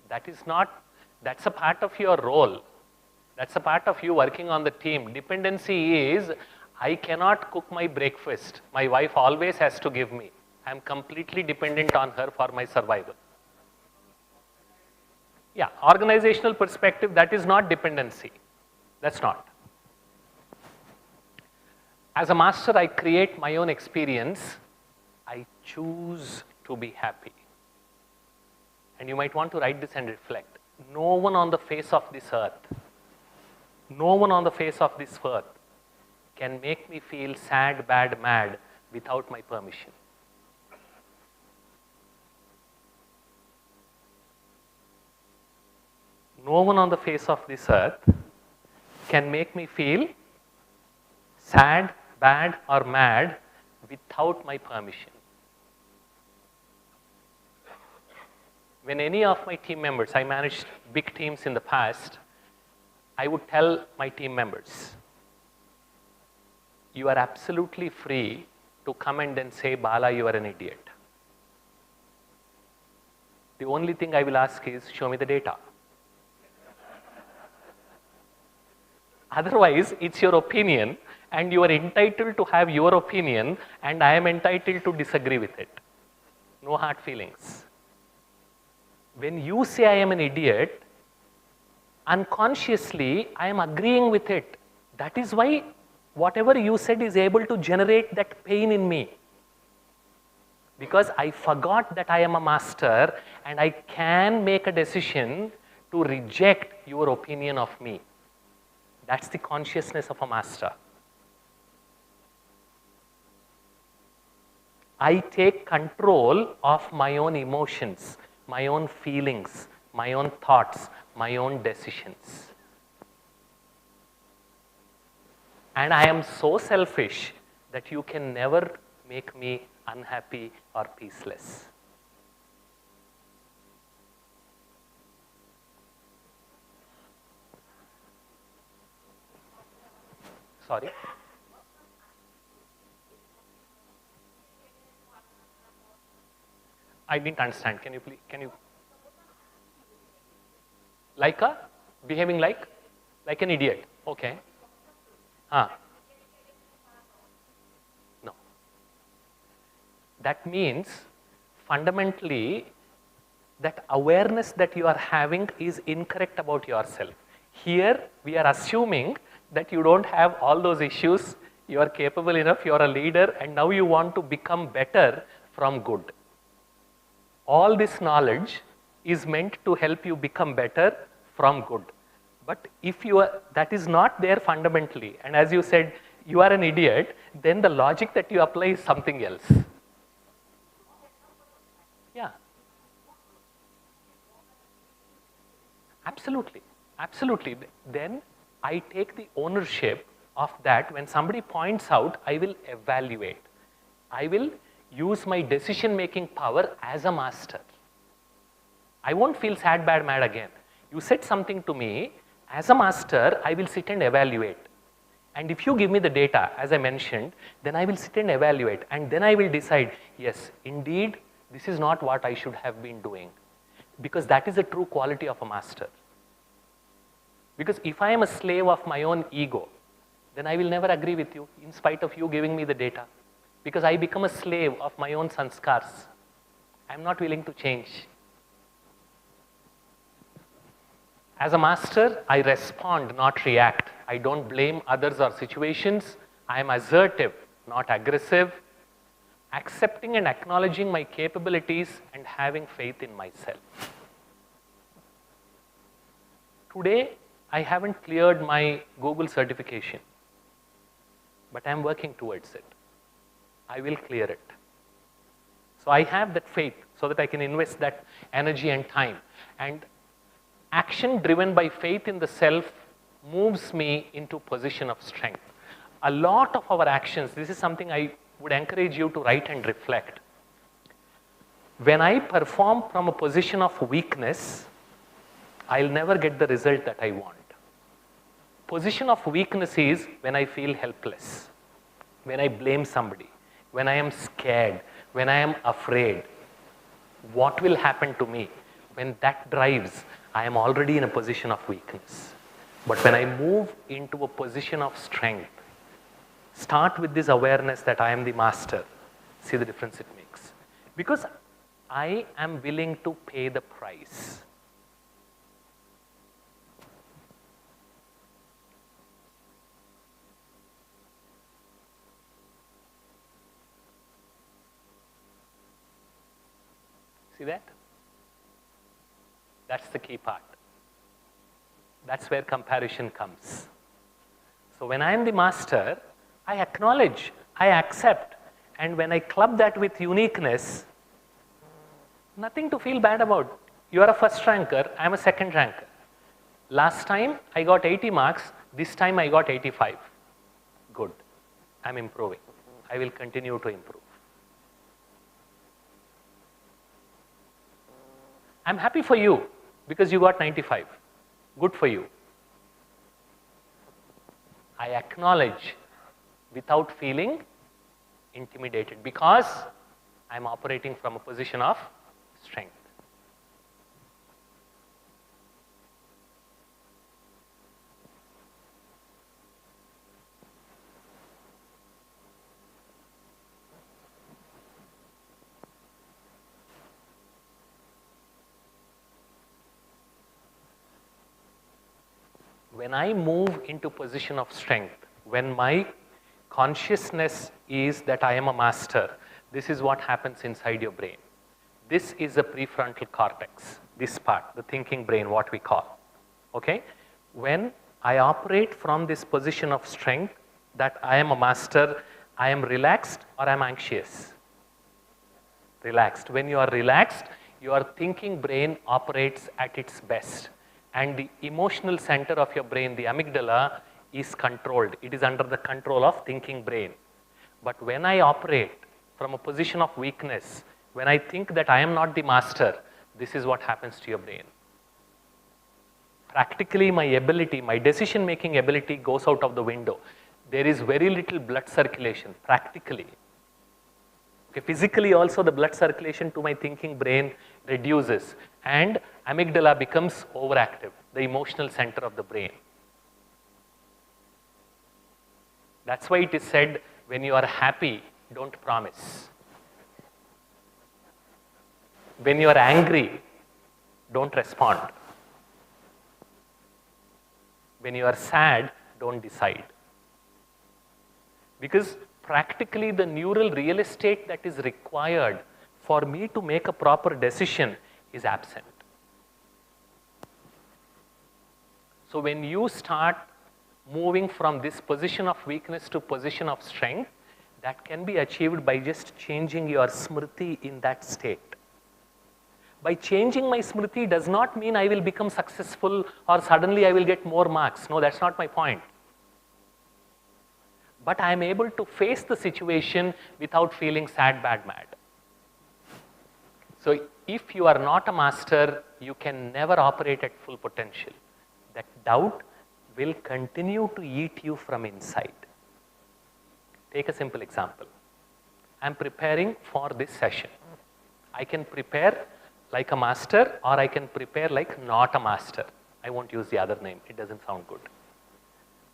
That is not. That's a part of your role. That's a part of you working on the team. Dependency is, I cannot cook my breakfast. My wife always has to give me. I'm completely dependent on her for my survival. Yeah, organizational perspective, that is not dependency. That's not. As a master, I create my own experience. I choose to be happy. And you might want to write this and reflect. No one on the face of this earth, no one on the face of this earth can make me feel sad, bad, mad without my permission. No one on the face of this earth can make me feel sad, bad, or mad without my permission. When any of my team members, I managed big teams in the past, I would tell my team members, you are absolutely free to come and then say, Bala, you are an idiot. The only thing I will ask is, show me the data. Otherwise, it's your opinion and you are entitled to have your opinion and I am entitled to disagree with it. No hard feelings. When you say I am an idiot, unconsciously I am agreeing with it. That is why whatever you said is able to generate that pain in me. Because I forgot that I am a master and I can make a decision to reject your opinion of me. That's the consciousness of a master. I take control of my own emotions, my own feelings, my own thoughts, my own decisions. And I am so selfish that you can never make me unhappy or peaceless. Sorry? I didn't understand. Can you please, like a, behaving like an idiot. Okay. No. That means fundamentally that awareness that you are having is incorrect about yourself. Here we are assuming that you don't have all those issues, you are capable enough, you are a leader, and now you want to become better from good. All this knowledge is meant to help you become better from good. But if that is not there fundamentally, and as you said, you are an idiot, then the logic that you apply is something else. Yeah. Absolutely. Absolutely. Then I take the ownership of that. When somebody points out, I will evaluate. I will use my decision making power as a master. I won't feel sad, bad, mad again. You said something to me, as a master, I will sit and evaluate. And if you give me the data, as I mentioned, then I will sit and evaluate. And then I will decide, yes, indeed, this is not what I should have been doing. Because that is the true quality of a master. Because if I am a slave of my own ego, then I will never agree with you, in spite of you giving me the data. Because I become a slave of my own sanskars. I am not willing to change. As a master, I respond, not react. I don't blame others or situations. I am assertive, not aggressive. Accepting and acknowledging my capabilities and having faith in myself. Today, I haven't cleared my Google certification, but I am working towards it. I will clear it. So I have that faith so that I can invest that energy and time. And action driven by faith in the self moves me into position of strength. A lot of our actions, this is something I would encourage you to write and reflect. When I perform from a position of weakness, I'll never get the result that I want. Position of weakness is when I feel helpless, when I blame somebody, when I am scared, when I am afraid. What will happen to me? When that drives, I am already in a position of weakness. But when I move into a position of strength, start with this awareness that I am the master. See the difference it makes. Because I am willing to pay the price. See that? That's the key part. That's where comparison comes. So when I am the master, I acknowledge, I accept, and when I club that with uniqueness, nothing to feel bad about. You are a first ranker, I am a second ranker. Last time I got 80 marks, this time I got 85. Good. I'm improving. I will continue to improve. I'm happy for you because you got 95. Good for you. I acknowledge without feeling intimidated because I'm operating from a position of strength. When I move into position of strength, when my consciousness is that I am a master, this is what happens inside your brain. This is the prefrontal cortex, this part, the thinking brain, what we call. Okay? When I operate from this position of strength, that I am a master, I am relaxed or I am anxious? Relaxed. When you are relaxed, your thinking brain operates at its best. And the emotional center of your brain, the amygdala, is controlled. It is under the control of thinking brain. But when I operate from a position of weakness, when I think that I am not the master, this is what happens to your brain. Practically, my ability, my decision-making ability goes out of the window. There is very little blood circulation, practically. Okay, physically also, the blood circulation to my thinking brain reduces. And amygdala becomes overactive, the emotional center of the brain. That's why it is said, when you are happy, don't promise. When you are angry, don't respond. When you are sad, don't decide. Because practically the neural real estate that is required for me to make a proper decision is absent. So when you start moving from this position of weakness to position of strength, that can be achieved by just changing your smriti in that state. By changing my smriti does not mean I will become successful or suddenly I will get more marks. No, that's not my point. But I am able to face the situation without feeling sad, bad, mad. So if you are not a master, you can never operate at full potential. That doubt will continue to eat you from inside. Take a simple example. I am preparing for this session. I can prepare like a master or I can prepare like not a master. I won't use the other name, it doesn't sound good.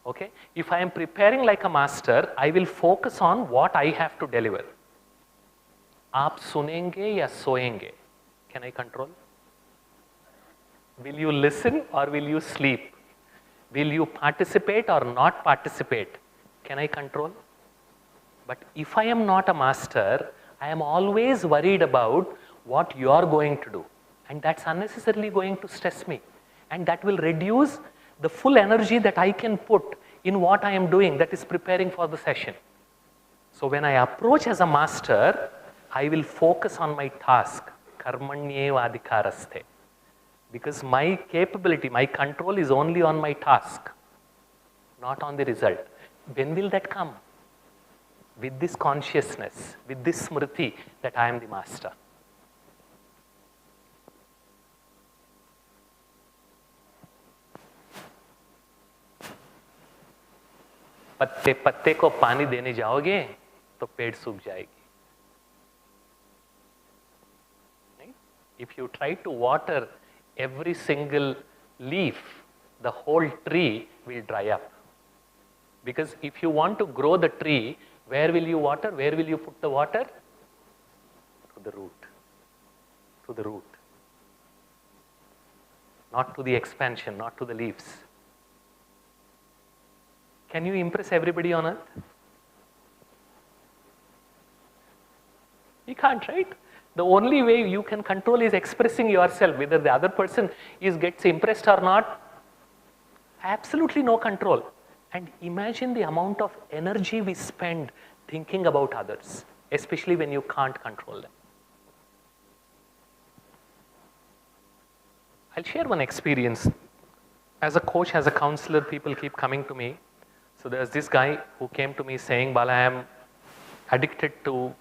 Okay? If I am preparing like a master, I will focus on what I have to deliver. आप सुनेंगे या सोएंगे? Can I control? Will you listen or will you sleep? Will you participate or not participate? Can I control? But if I am not a master, I am always worried about what you are going to do. And that's unnecessarily going to stress me. And that will reduce the full energy that I can put in what I am doing, that is preparing for the session. So when I approach as a master, I will focus on my task, karmanyeva adhikaraste. Because my capability, my control is only on my task, not on the result. When will that come? With this consciousness, with this smriti that I am the master. पत्ते पत्ते को पानी देने जाओगे तो पेड़ सूख जाएगी. If you try to water every single leaf, the whole tree will dry up. Because if you want to grow the tree, where will you water? Where will you put the water? To the root. To the root. Not to the expansion, not to the leaves. Can you impress everybody on earth? You can't, right? The only way you can control is expressing yourself. Whether the other person gets impressed or not, absolutely no control. And imagine the amount of energy we spend thinking about others, especially when you can't control them. I'll share one experience. As a coach, as a counselor, people keep coming to me. So there's this guy who came to me saying, Bala, I am addicted to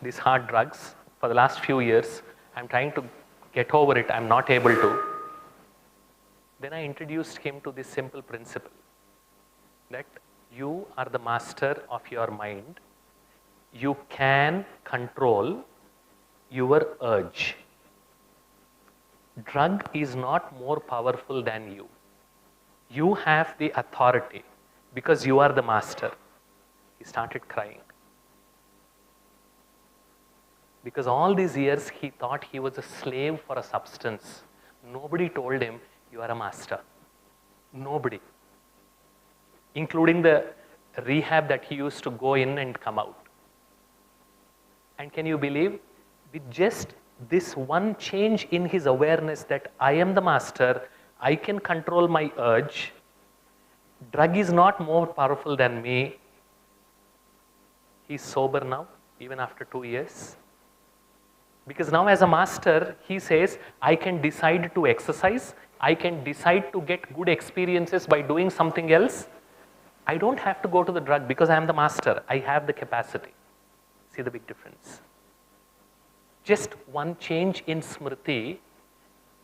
these hard drugs for the last few years. I'm trying to get over it. I'm not able to. Then I introduced him to this simple principle that you are the master of your mind. You can control your urge. Drug is not more powerful than you. You have the authority because you are the master. He started crying. Because all these years he thought he was a slave for a substance. Nobody told him, you are a master. Nobody. Including the rehab that he used to go in and come out. And can you believe, with just this one change in his awareness that I am the master, I can control my urge, drug is not more powerful than me. He's sober now, even after 2 years. Because now as a master, he says, I can decide to exercise, I can decide to get good experiences by doing something else. I don't have to go to the drug because I am the master. I have the capacity. See the big difference? Just one change in smriti,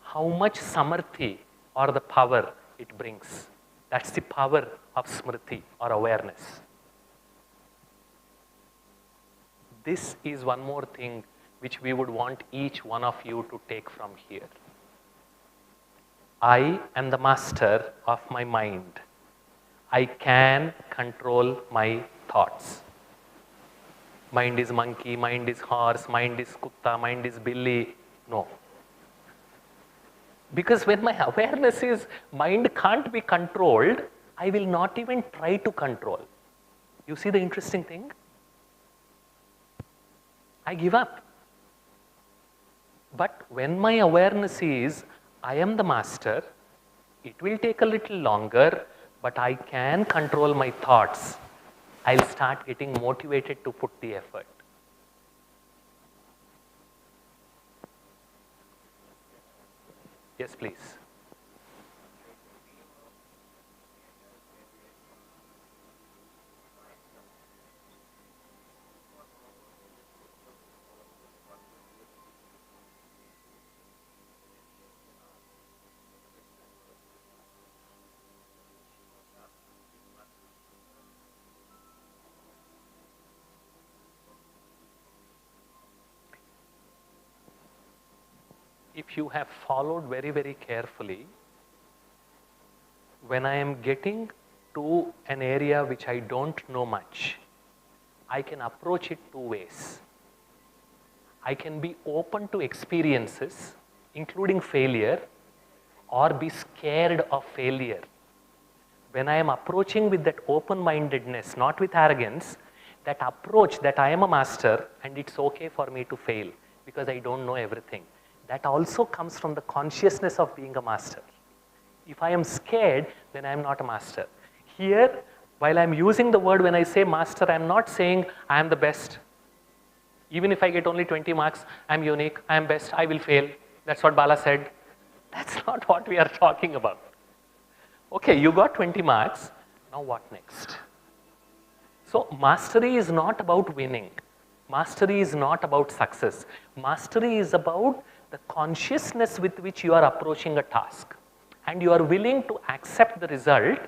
how much samarthi or the power it brings. That's the power of smriti or awareness. This is one more thing which we would want each one of you to take from here. I am the master of my mind. I can control my thoughts. Mind is monkey, mind is horse, mind is kutta, mind is billy. No. Because when my awareness is mind can't be controlled, I will not even try to control. You see the interesting thing? I give up. But when my awareness is, I am the master, It will take a little longer, but I can control my thoughts. I'll start getting motivated to put the effort. Yes, please. If you have followed very, very carefully, when I am getting to an area which I don't know much, I can approach it two ways. I can be open to experiences, including failure, or be scared of failure. When I am approaching with that open-mindedness, not with arrogance, that approach that I am a master and it's okay for me to fail because I don't know everything, that also comes from the consciousness of being a master. If I am scared, then I am not a master. Here, while I am using the word, when I say master, I am not saying I am the best. Even if I get only 20 marks, I am unique, I am best, I will fail. That's what Bala said. That's not what we are talking about. Okay, you got 20 marks, now what next? So mastery is not about winning. Mastery is not about success. Mastery is about the consciousness with which you are approaching a task. And you are willing to accept the result,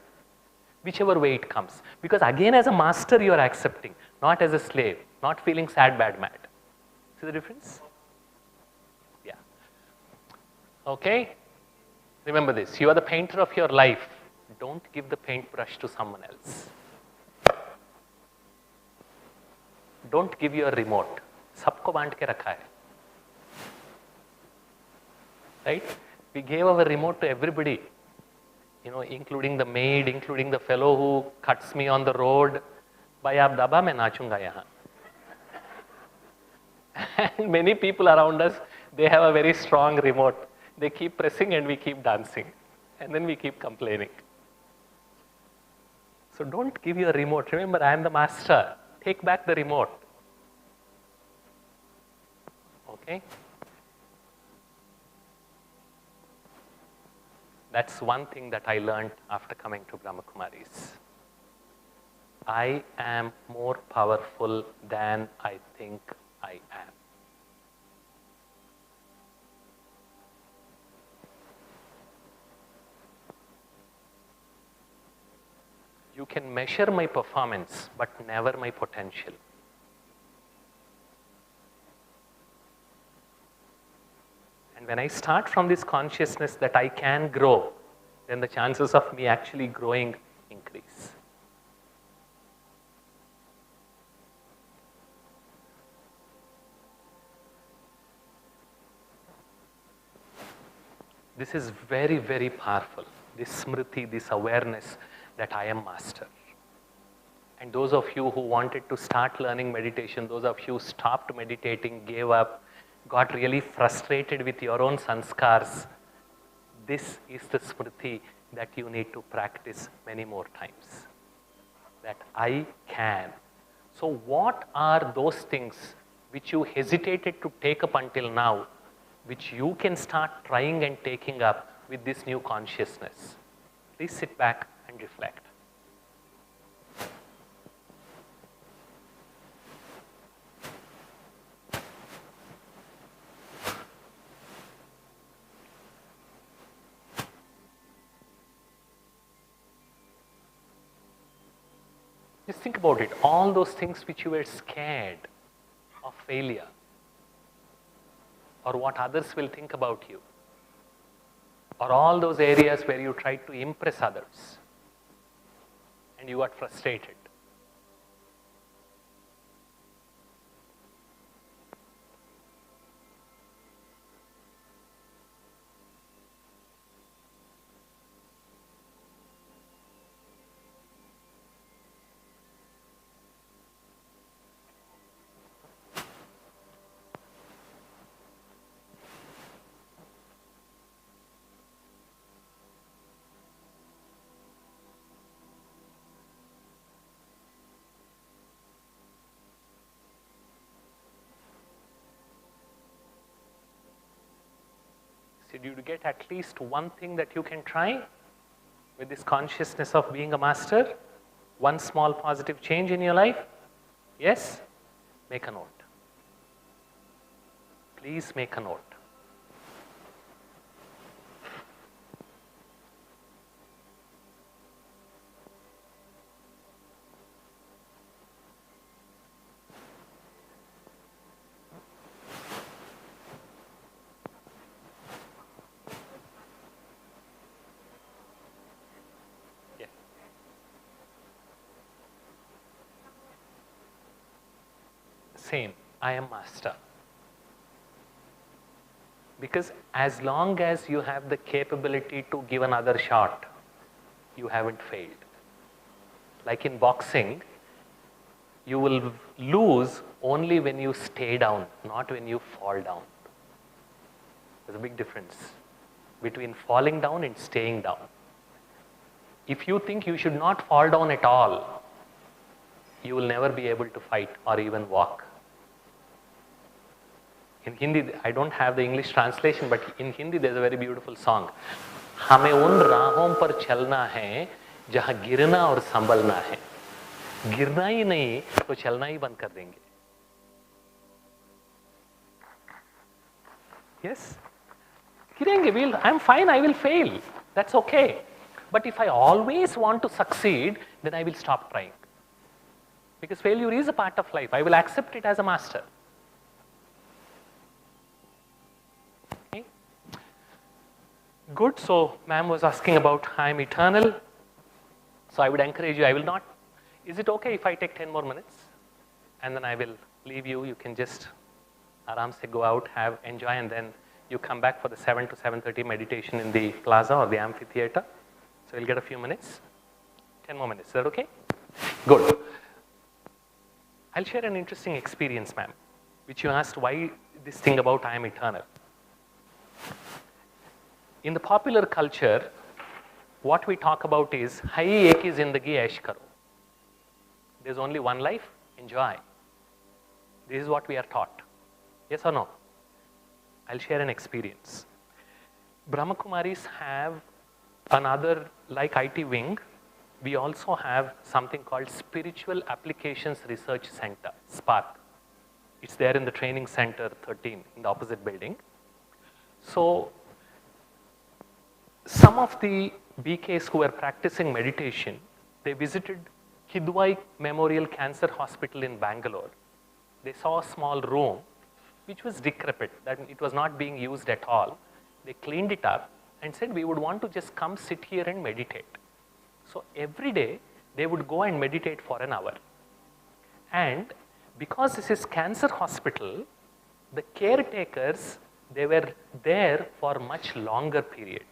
whichever way it comes. Because again, as a master, you are accepting, not as a slave, not feeling sad, bad, mad. See the difference? Yeah. Okay? Remember this, you are the painter of your life. Don't give the paintbrush to someone else. Don't give your remote. सबको बांट के रखा है. Right? We gave our remote to everybody, including the maid, including the fellow who cuts me on the road. Bhai, aap daba, main nachunga yahan. And many people around us, they have a very strong remote. They keep pressing and we keep dancing. And then we keep complaining. So don't give your remote. Remember, I am the master. Take back the remote. Okay? That's one thing that I learned after coming to Brahma Kumaris. I am more powerful than I think I am. You can measure my performance, but never my potential. And when I start from this consciousness that I can grow, then the chances of me actually growing increase. This is very, very powerful. This smriti, this awareness that I am master. And those of you who wanted to start learning meditation, those of you who stopped meditating, gave up, got really frustrated with your own sanskars, this is the smriti that you need to practice many more times. That I can. So what are those things which you hesitated to take up until now, which you can start trying and taking up with this new consciousness? Please sit back and reflect. Just think about it. All those things which you were scared of failure, or what others will think about you, or all those areas where you tried to impress others and you got frustrated. Did you get at least one thing that you can try with this consciousness of being a master? One small positive change in your life? Yes? Make a note. Please make a note. Yeah. Same, I am master. Because as long as you have the capability to give another shot, you haven't failed. Like in boxing, you will lose only when you stay down, not when you fall down. There's a big difference between falling down and staying down. If you think you should not fall down at all, you will never be able to fight or even walk. In Hindi, I don't have the English translation, but in Hindi there's a very beautiful song. हमें उन राहों पर चलना है जहाँ गिरना और संभलना है. गिरना ही नहीं तो चलना ही बंद कर देंगे. Yes? गिरेंगे, I'm fine, I will fail. That's okay. But if I always want to succeed, then I will stop trying. Because failure is a part of life. I will accept it as a master. Okay. Good. So, ma'am was asking about I am eternal. So, I would encourage you, I will not. Is it okay if I take 10 more minutes? And then I will leave you. You can just aram se go out, enjoy, and then you come back for the 7 to 7:30 meditation in the plaza or the amphitheater. So, you'll get a few minutes. 10 more minutes. Is that okay? Good. I'll share an interesting experience, ma'am, which you asked why this thing about I am eternal. In the popular culture, what we talk about is, hai ek hi zindagi aish karo. There's only one life, enjoy. This is what we are taught. Yes or no? I'll share an experience. Brahma Kumaris have another, like IT wing, we also have something called Spiritual Applications Research Center, SPARC. It's there in the training center 13 in the opposite building. So, some of the BKs who were practicing meditation, they visited Kidwai Memorial Cancer Hospital in Bangalore. They saw a small room which was decrepit, that it was not being used at all. They cleaned it up and said, we would want to just come sit here and meditate. So every day they would go and meditate for an hour. And because this is cancer hospital, the caretakers, they were there for a much longer period,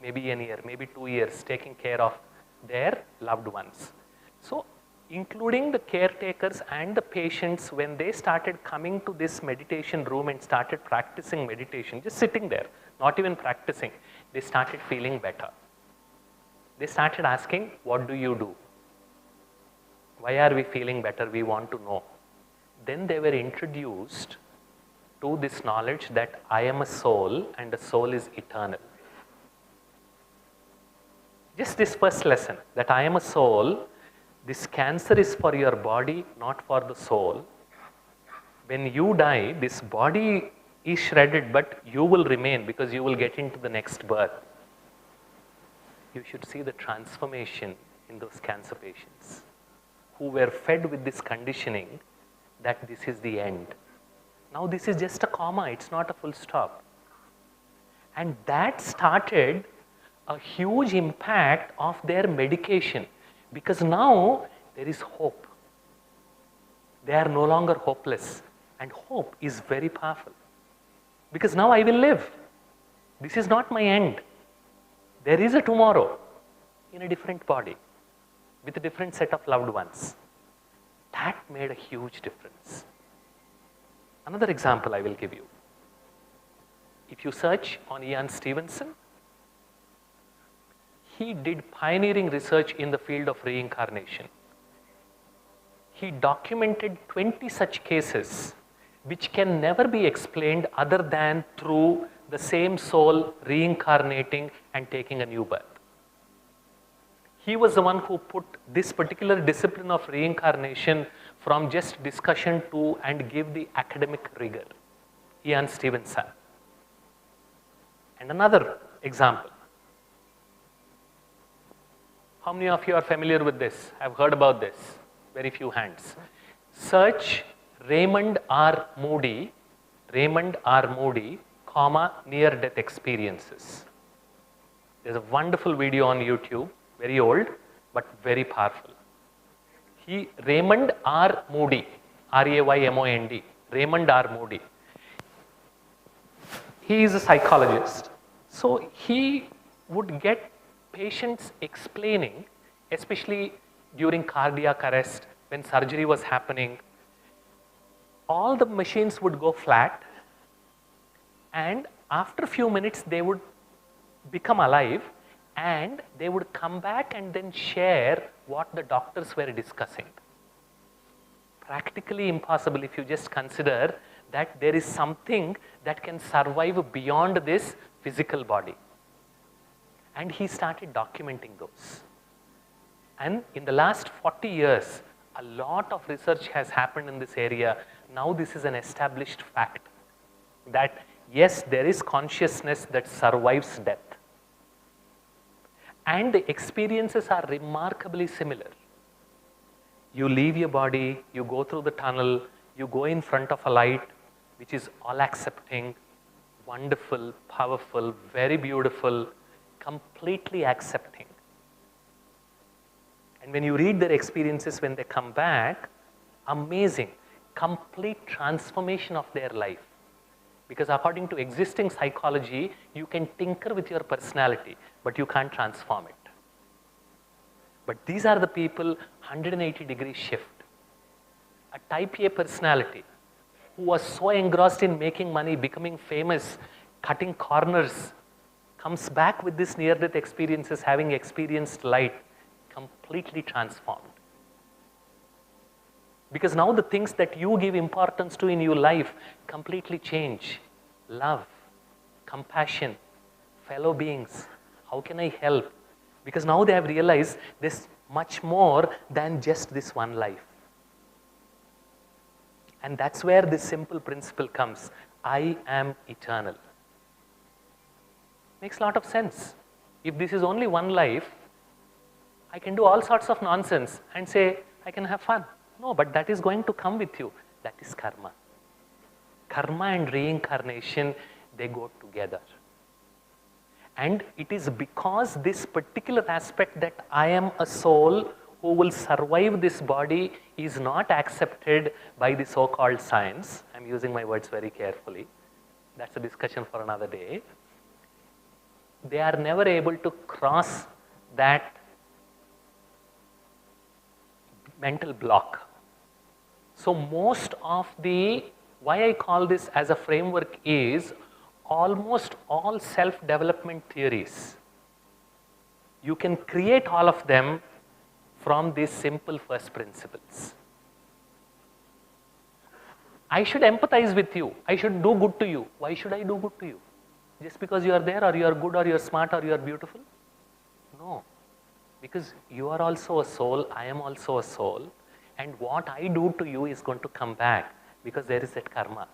maybe a year, maybe 2 years, taking care of their loved ones. So including the caretakers and the patients, when they started coming to this meditation room and started practicing meditation, just sitting there, not even practicing, they started feeling better. They started asking, what do you do? Why are we feeling better? We want to know. Then they were introduced to this knowledge that I am a soul and the soul is eternal. Just this first lesson, that I am a soul, this cancer is for your body, not for the soul. When you die, this body is shredded, but you will remain because you will get into the next birth. You should see the transformation in those cancer patients who were fed with this conditioning that this is the end. Now this is just a comma, it's not a full stop. And that started a huge impact of their medication, because now there is hope. They are no longer hopeless, and hope is very powerful. Because now I will live. This is not my end. There is a tomorrow in a different body with a different set of loved ones. That made a huge difference. Another example I will give you. If you search on Gyan Stevenson, he did pioneering research in the field of reincarnation. He documented 20 such cases which can never be explained other than through the same soul reincarnating and taking a new birth. He was the one who put this particular discipline of reincarnation from just discussion to and give the academic rigor. Gyan Sarovar. And another example. How many of you are familiar with this? I've heard about this. Very few hands. Search Raymond R. Moody, comma, near-death experiences. There's a wonderful video on YouTube, very old, but very powerful. Raymond R. Moody, R-A-Y-M-O-N-D, Raymond R. Moody. He is a psychologist. So he would get patients explaining, especially during cardiac arrest, when surgery was happening, all the machines would go flat, and after a few minutes they would become alive, and they would come back and then share what the doctors were discussing. Practically impossible if you just consider that there is something that can survive beyond this physical body. And he started documenting those. And in the last 40 years, a lot of research has happened in this area. Now this is an established fact that yes, there is consciousness that survives death. And the experiences are remarkably similar. You leave your body, you go through the tunnel, you go in front of a light, which is all accepting, wonderful, powerful, very beautiful, completely accepting. And when you read their experiences when they come back, amazing, complete transformation of their life. Because according to existing psychology, you can tinker with your personality, but you can't transform it. But these are the people 180-degree shift. A type A personality who was so engrossed in making money, becoming famous, cutting corners, comes back with this near-death experiences, having experienced light, completely transformed. Because now the things that you give importance to in your life completely change. Love, compassion, fellow beings, how can I help? Because now they have realized there's much more than just this one life. And that's where this simple principle comes. I am eternal. Makes a lot of sense. If this is only one life, I can do all sorts of nonsense and say, I can have fun. No, but that is going to come with you. That is karma. Karma and reincarnation, they go together. And it is because this particular aspect that I am a soul who will survive this body is not accepted by the so-called science. I'm using my words very carefully. That's a discussion for another day. They are never able to cross that mental block. So most of why I call this as a framework is almost all self-development theories. You can create all of them from these simple first principles. I should empathize with you. I should do good to you. Why should I do good to you? Just because you are there, or you are good, or you are smart, or you are beautiful? No. Because you are also a soul, I am also a soul, and what I do to you is going to come back because there is that karma.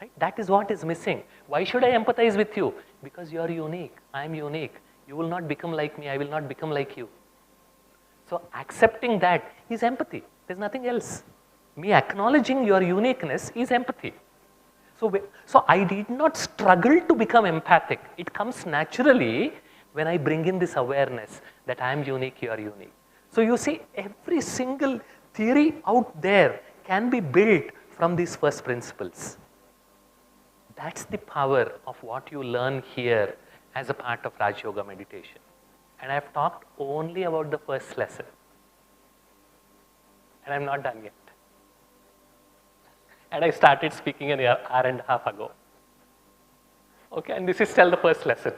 Right? That is what is missing. Why should I empathize with you? Because you are unique, I am unique. You will not become like me, I will not become like you. So accepting that is empathy. There's nothing else. Me acknowledging your uniqueness is empathy. So I did not struggle to become empathic. It comes naturally when I bring in this awareness that I am unique, you are unique. So you see, every single theory out there can be built from these first principles. That's the power of what you learn here as a part of Raj Yoga meditation. And I've talked only about the first lesson. And I'm not done yet. And I started speaking an hour and a half ago. Okay, and this is still the first lesson.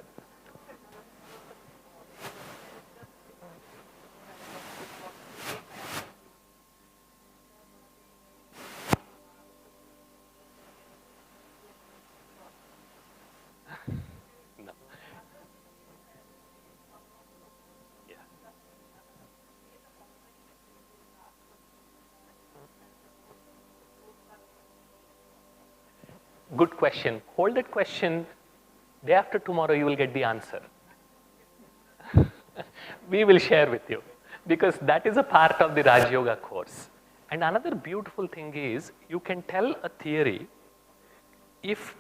Good question. Hold that question. Day after tomorrow, you will get the answer. We will share with you because that is a part of the Raj Yoga course. And another beautiful thing is you can tell a theory if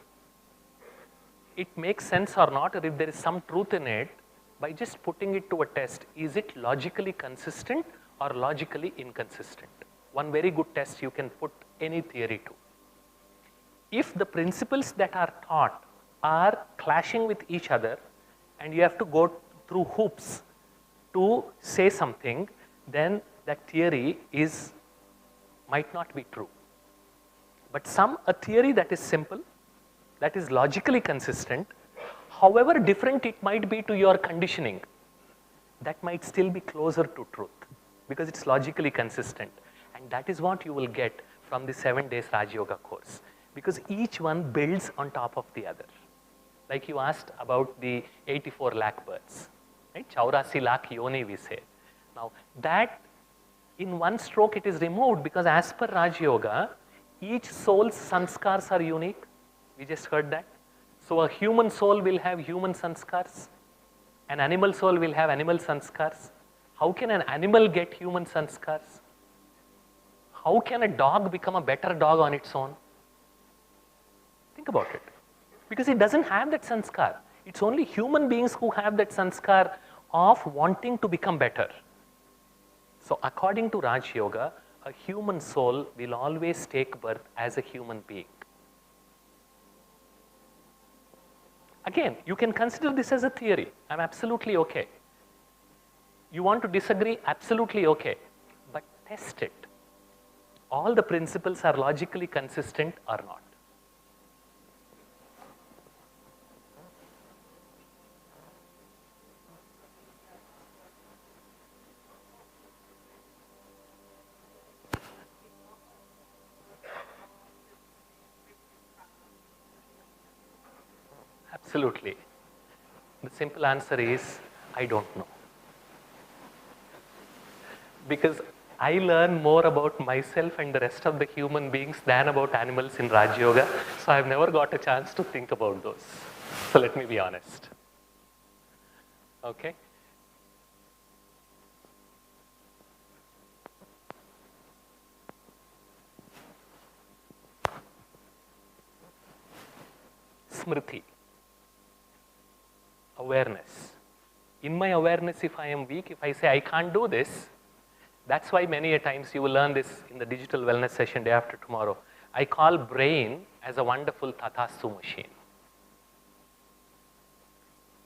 it makes sense or not, or if there is some truth in it, by just putting it to a test. Is it logically consistent or logically inconsistent? One very good test you can put any theory to. If the principles that are taught are clashing with each other and you have to go through hoops to say something, then that theory might not be true. But a theory that is simple, that is logically consistent, however different it might be to your conditioning, that might still be closer to truth because it's logically consistent. And that is what you will get from the 7 days Raj Yoga course, because each one builds on top of the other. Like you asked about the 84 lakh births, right? 84 lakh yoni we say. Now that in one stroke it is removed because as per Raj Yoga, each soul's sanskars are unique. We just heard that. So a human soul will have human sanskars. An animal soul will have animal sanskars. How can an animal get human sanskars? How can a dog become a better dog on its own? Think about it. Because it doesn't have that sanskar. It's only human beings who have that sanskar of wanting to become better. So according to Raj Yoga, a human soul will always take birth as a human being. Again, you can consider this as a theory. I'm absolutely okay. You want to disagree? Absolutely okay. But test it. All the principles are logically consistent or not. Absolutely. The simple answer is, I don't know. Because I learn more about myself and the rest of the human beings than about animals in Raj Yoga, so I've never got a chance to think about those. So let me be honest. Okay? Smriti. Awareness. In my awareness, if I am weak, if I say I can't do this, that's why many a times you will learn this in the digital wellness session day after tomorrow. I call brain as a wonderful Tathastu machine.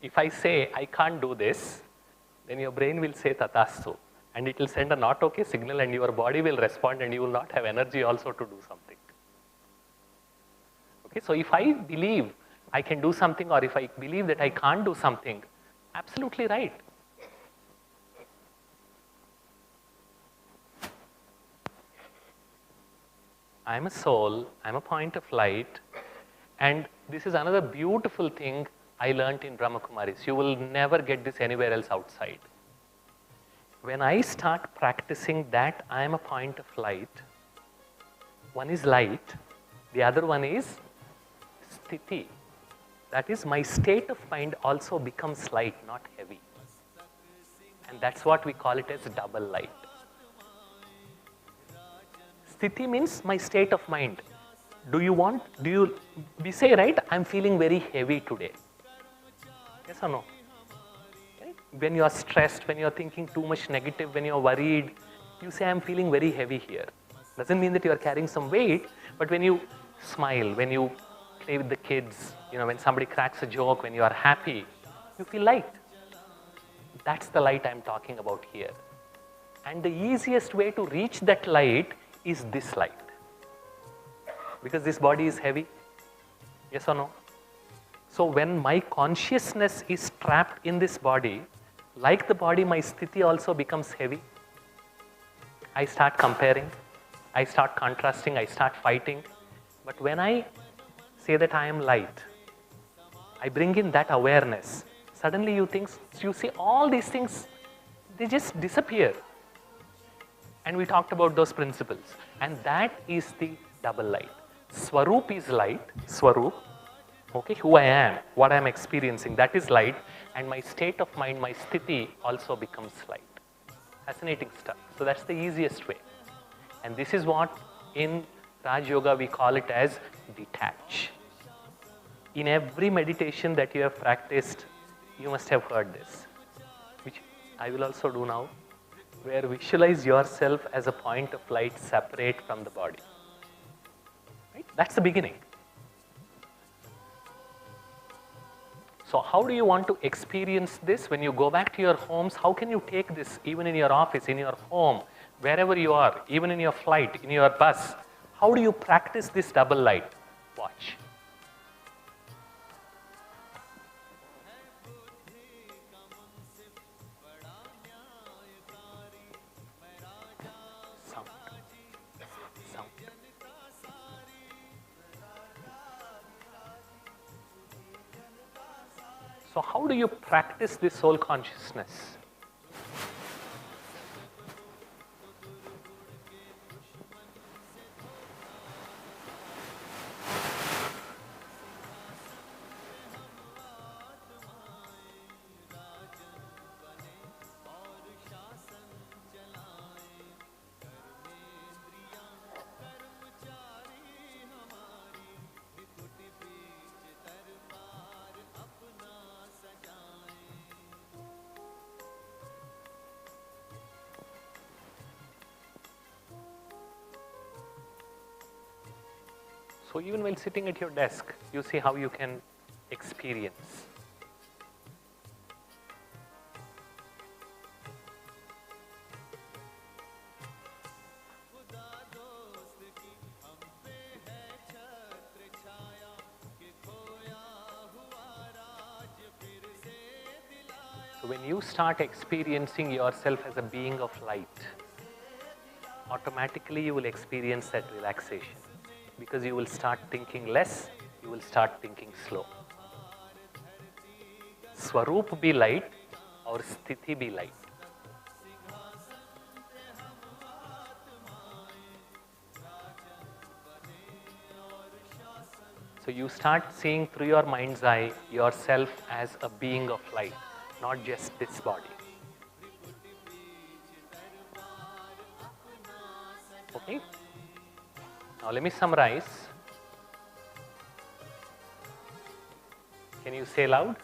If I say I can't do this, then your brain will say Tathastu and it will send a not okay signal and your body will respond and you will not have energy also to do something. Okay, so if I believe I can do something or if I believe that I can't do something, absolutely right. I'm a soul, I'm a point of light, and this is another beautiful thing I learned in Brahma Kumaris. You will never get this anywhere else outside. When I start practicing that I am a point of light, one is light, the other one is sthiti. That is, my state of mind also becomes light, not heavy. And that's what we call it as double light. Sthiti means my state of mind. We say, right, I'm feeling very heavy today. Yes or no? Okay? When you are stressed, when you are thinking too much negative, when you are worried, you say, I'm feeling very heavy here. Doesn't mean that you are carrying some weight, but when you smile, when you play with the kids, when somebody cracks a joke, when you are happy, you feel light. That's the light I'm talking about here. And the easiest way to reach that light is this light. Because this body is heavy. Yes or no? So when my consciousness is trapped in this body, like the body, my sthiti also becomes heavy. I start comparing, I start contrasting, I start fighting. But when I say that I am light, I bring in that awareness, suddenly you see all these things, they just disappear. And we talked about those principles. And that is the double light. Swarup is light, Swarup, okay, who I am, what I am experiencing, that is light, and my state of mind, my sthiti also becomes light. Fascinating stuff. So that's the easiest way. And this is what in Raj Yoga we call it as detach. In every meditation that you have practiced, you must have heard this, which I will also do now, where visualize yourself as a point of light separate from the body. Right? That's the beginning. So how do you want to experience this when you go back to your homes? How can you take this even in your office, in your home, wherever you are, even in your flight, in your bus? How do you practice this double light? Watch. Sound. Sound. So how do you practice this soul consciousness? So even while sitting at your desk, you see how you can experience. So when you start experiencing yourself as a being of light, automatically you will experience that relaxation. Because you will start thinking less, you will start thinking slow. Swarup be light or sthiti be light. So you start seeing through your mind's eye yourself as a being of light, not just this body. Okay? Now let me summarize. Can you say loud?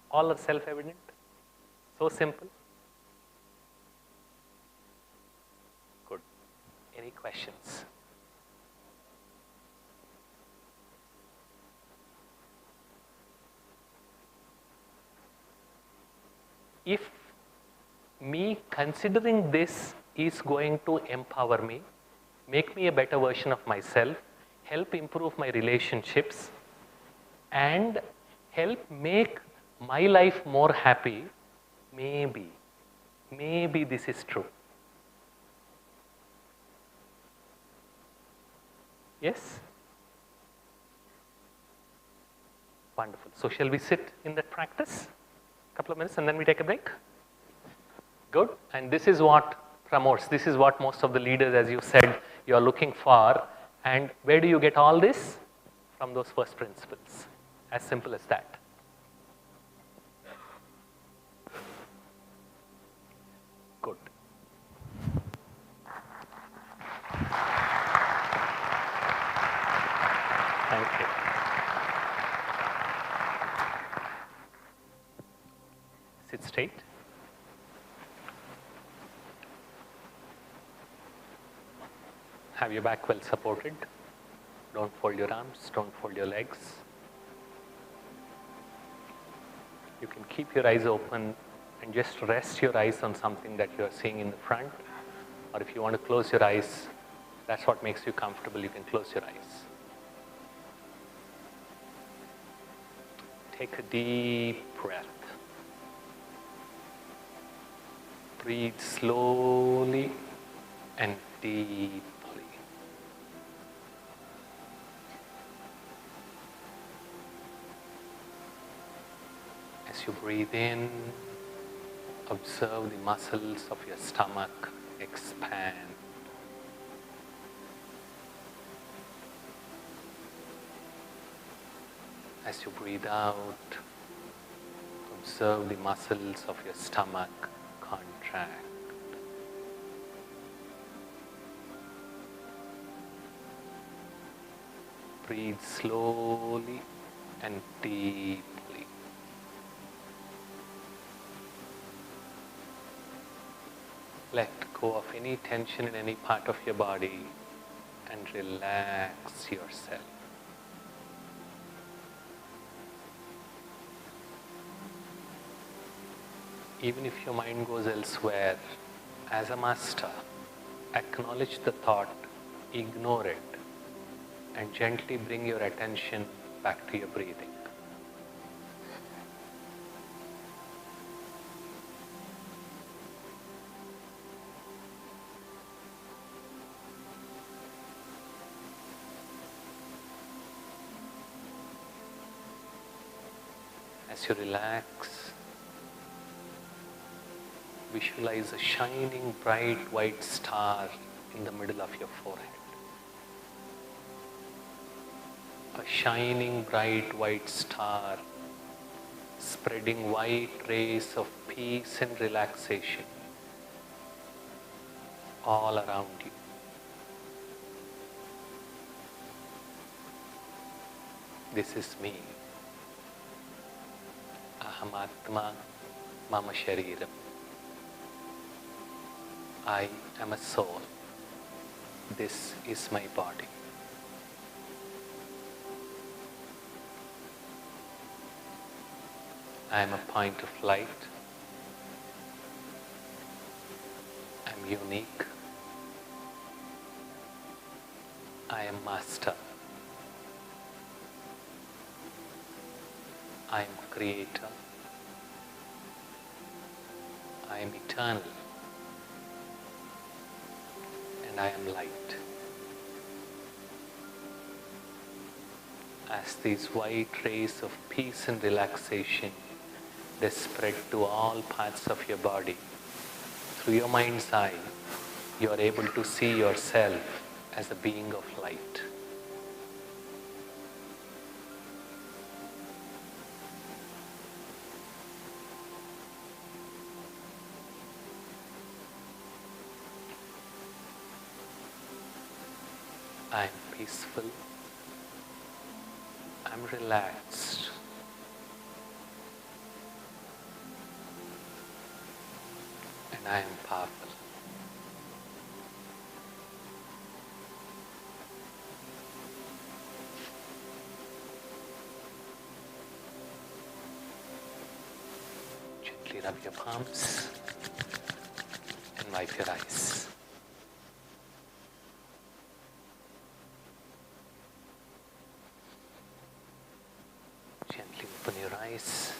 All are self-evident. So simple. Good. Any questions? If me considering this is going to empower me, make me a better version of myself, help improve my relationships, and help make my life more happy, maybe this is true. Yes? Wonderful. So shall we sit in that practice? A couple of minutes and then we take a break? Good. And this is what promotes, this is what most of the leaders, as you said, you're looking for. And where do you get all this? From those first principles. As simple as that. Good. Thank you. Sit straight. Have your back well supported. Don't fold your arms, don't fold your legs. You can keep your eyes open and just rest your eyes on something that you are seeing in the front. Or if you want to close your eyes, that's what makes you comfortable, you can close your eyes. Take a deep breath. Breathe slowly and deeply. As you breathe in, observe the muscles of your stomach expand. As you breathe out, observe the muscles of your stomach contract. Breathe slowly and deeply. Let go of any tension in any part of your body and relax yourself. Even if your mind goes elsewhere, as a master, acknowledge the thought, ignore it, and gently bring your attention back to your breathing. As you relax, visualize a shining bright white star in the middle of your forehead. A shining bright white star spreading white rays of peace and relaxation all around you. This is me. Ahamatma mama shariram. I am a soul. This is my body. I am a point of light. I am unique. I am master. I am creator. I am eternal. And I am light. As these white rays of peace and relaxation, they spread to all parts of your body. Through your mind's eye, you are able to see yourself as a being of light. I am peaceful. I am relaxed. And I am powerful. Gently rub your palms and wipe your eyes. Gently open your eyes.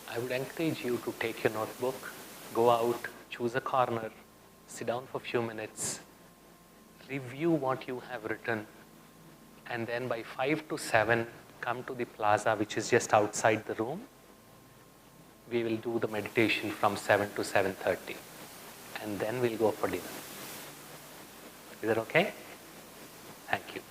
I would encourage you to take your notebook, go out, choose a corner, sit down for a few minutes, review what you have written, and then by 5 to 7, come to the plaza, which is just outside the room. We will do the meditation from 7 to 7:30, and then we'll go for dinner. Is that okay? Thank you.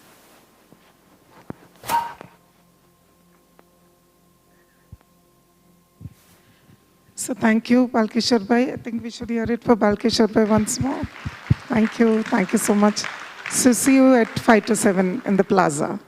So thank you, Balkishore Bhai. I think we should hear it for Balkishore Bhai once more. Thank you so much. So see you at 5 to 7 in the plaza.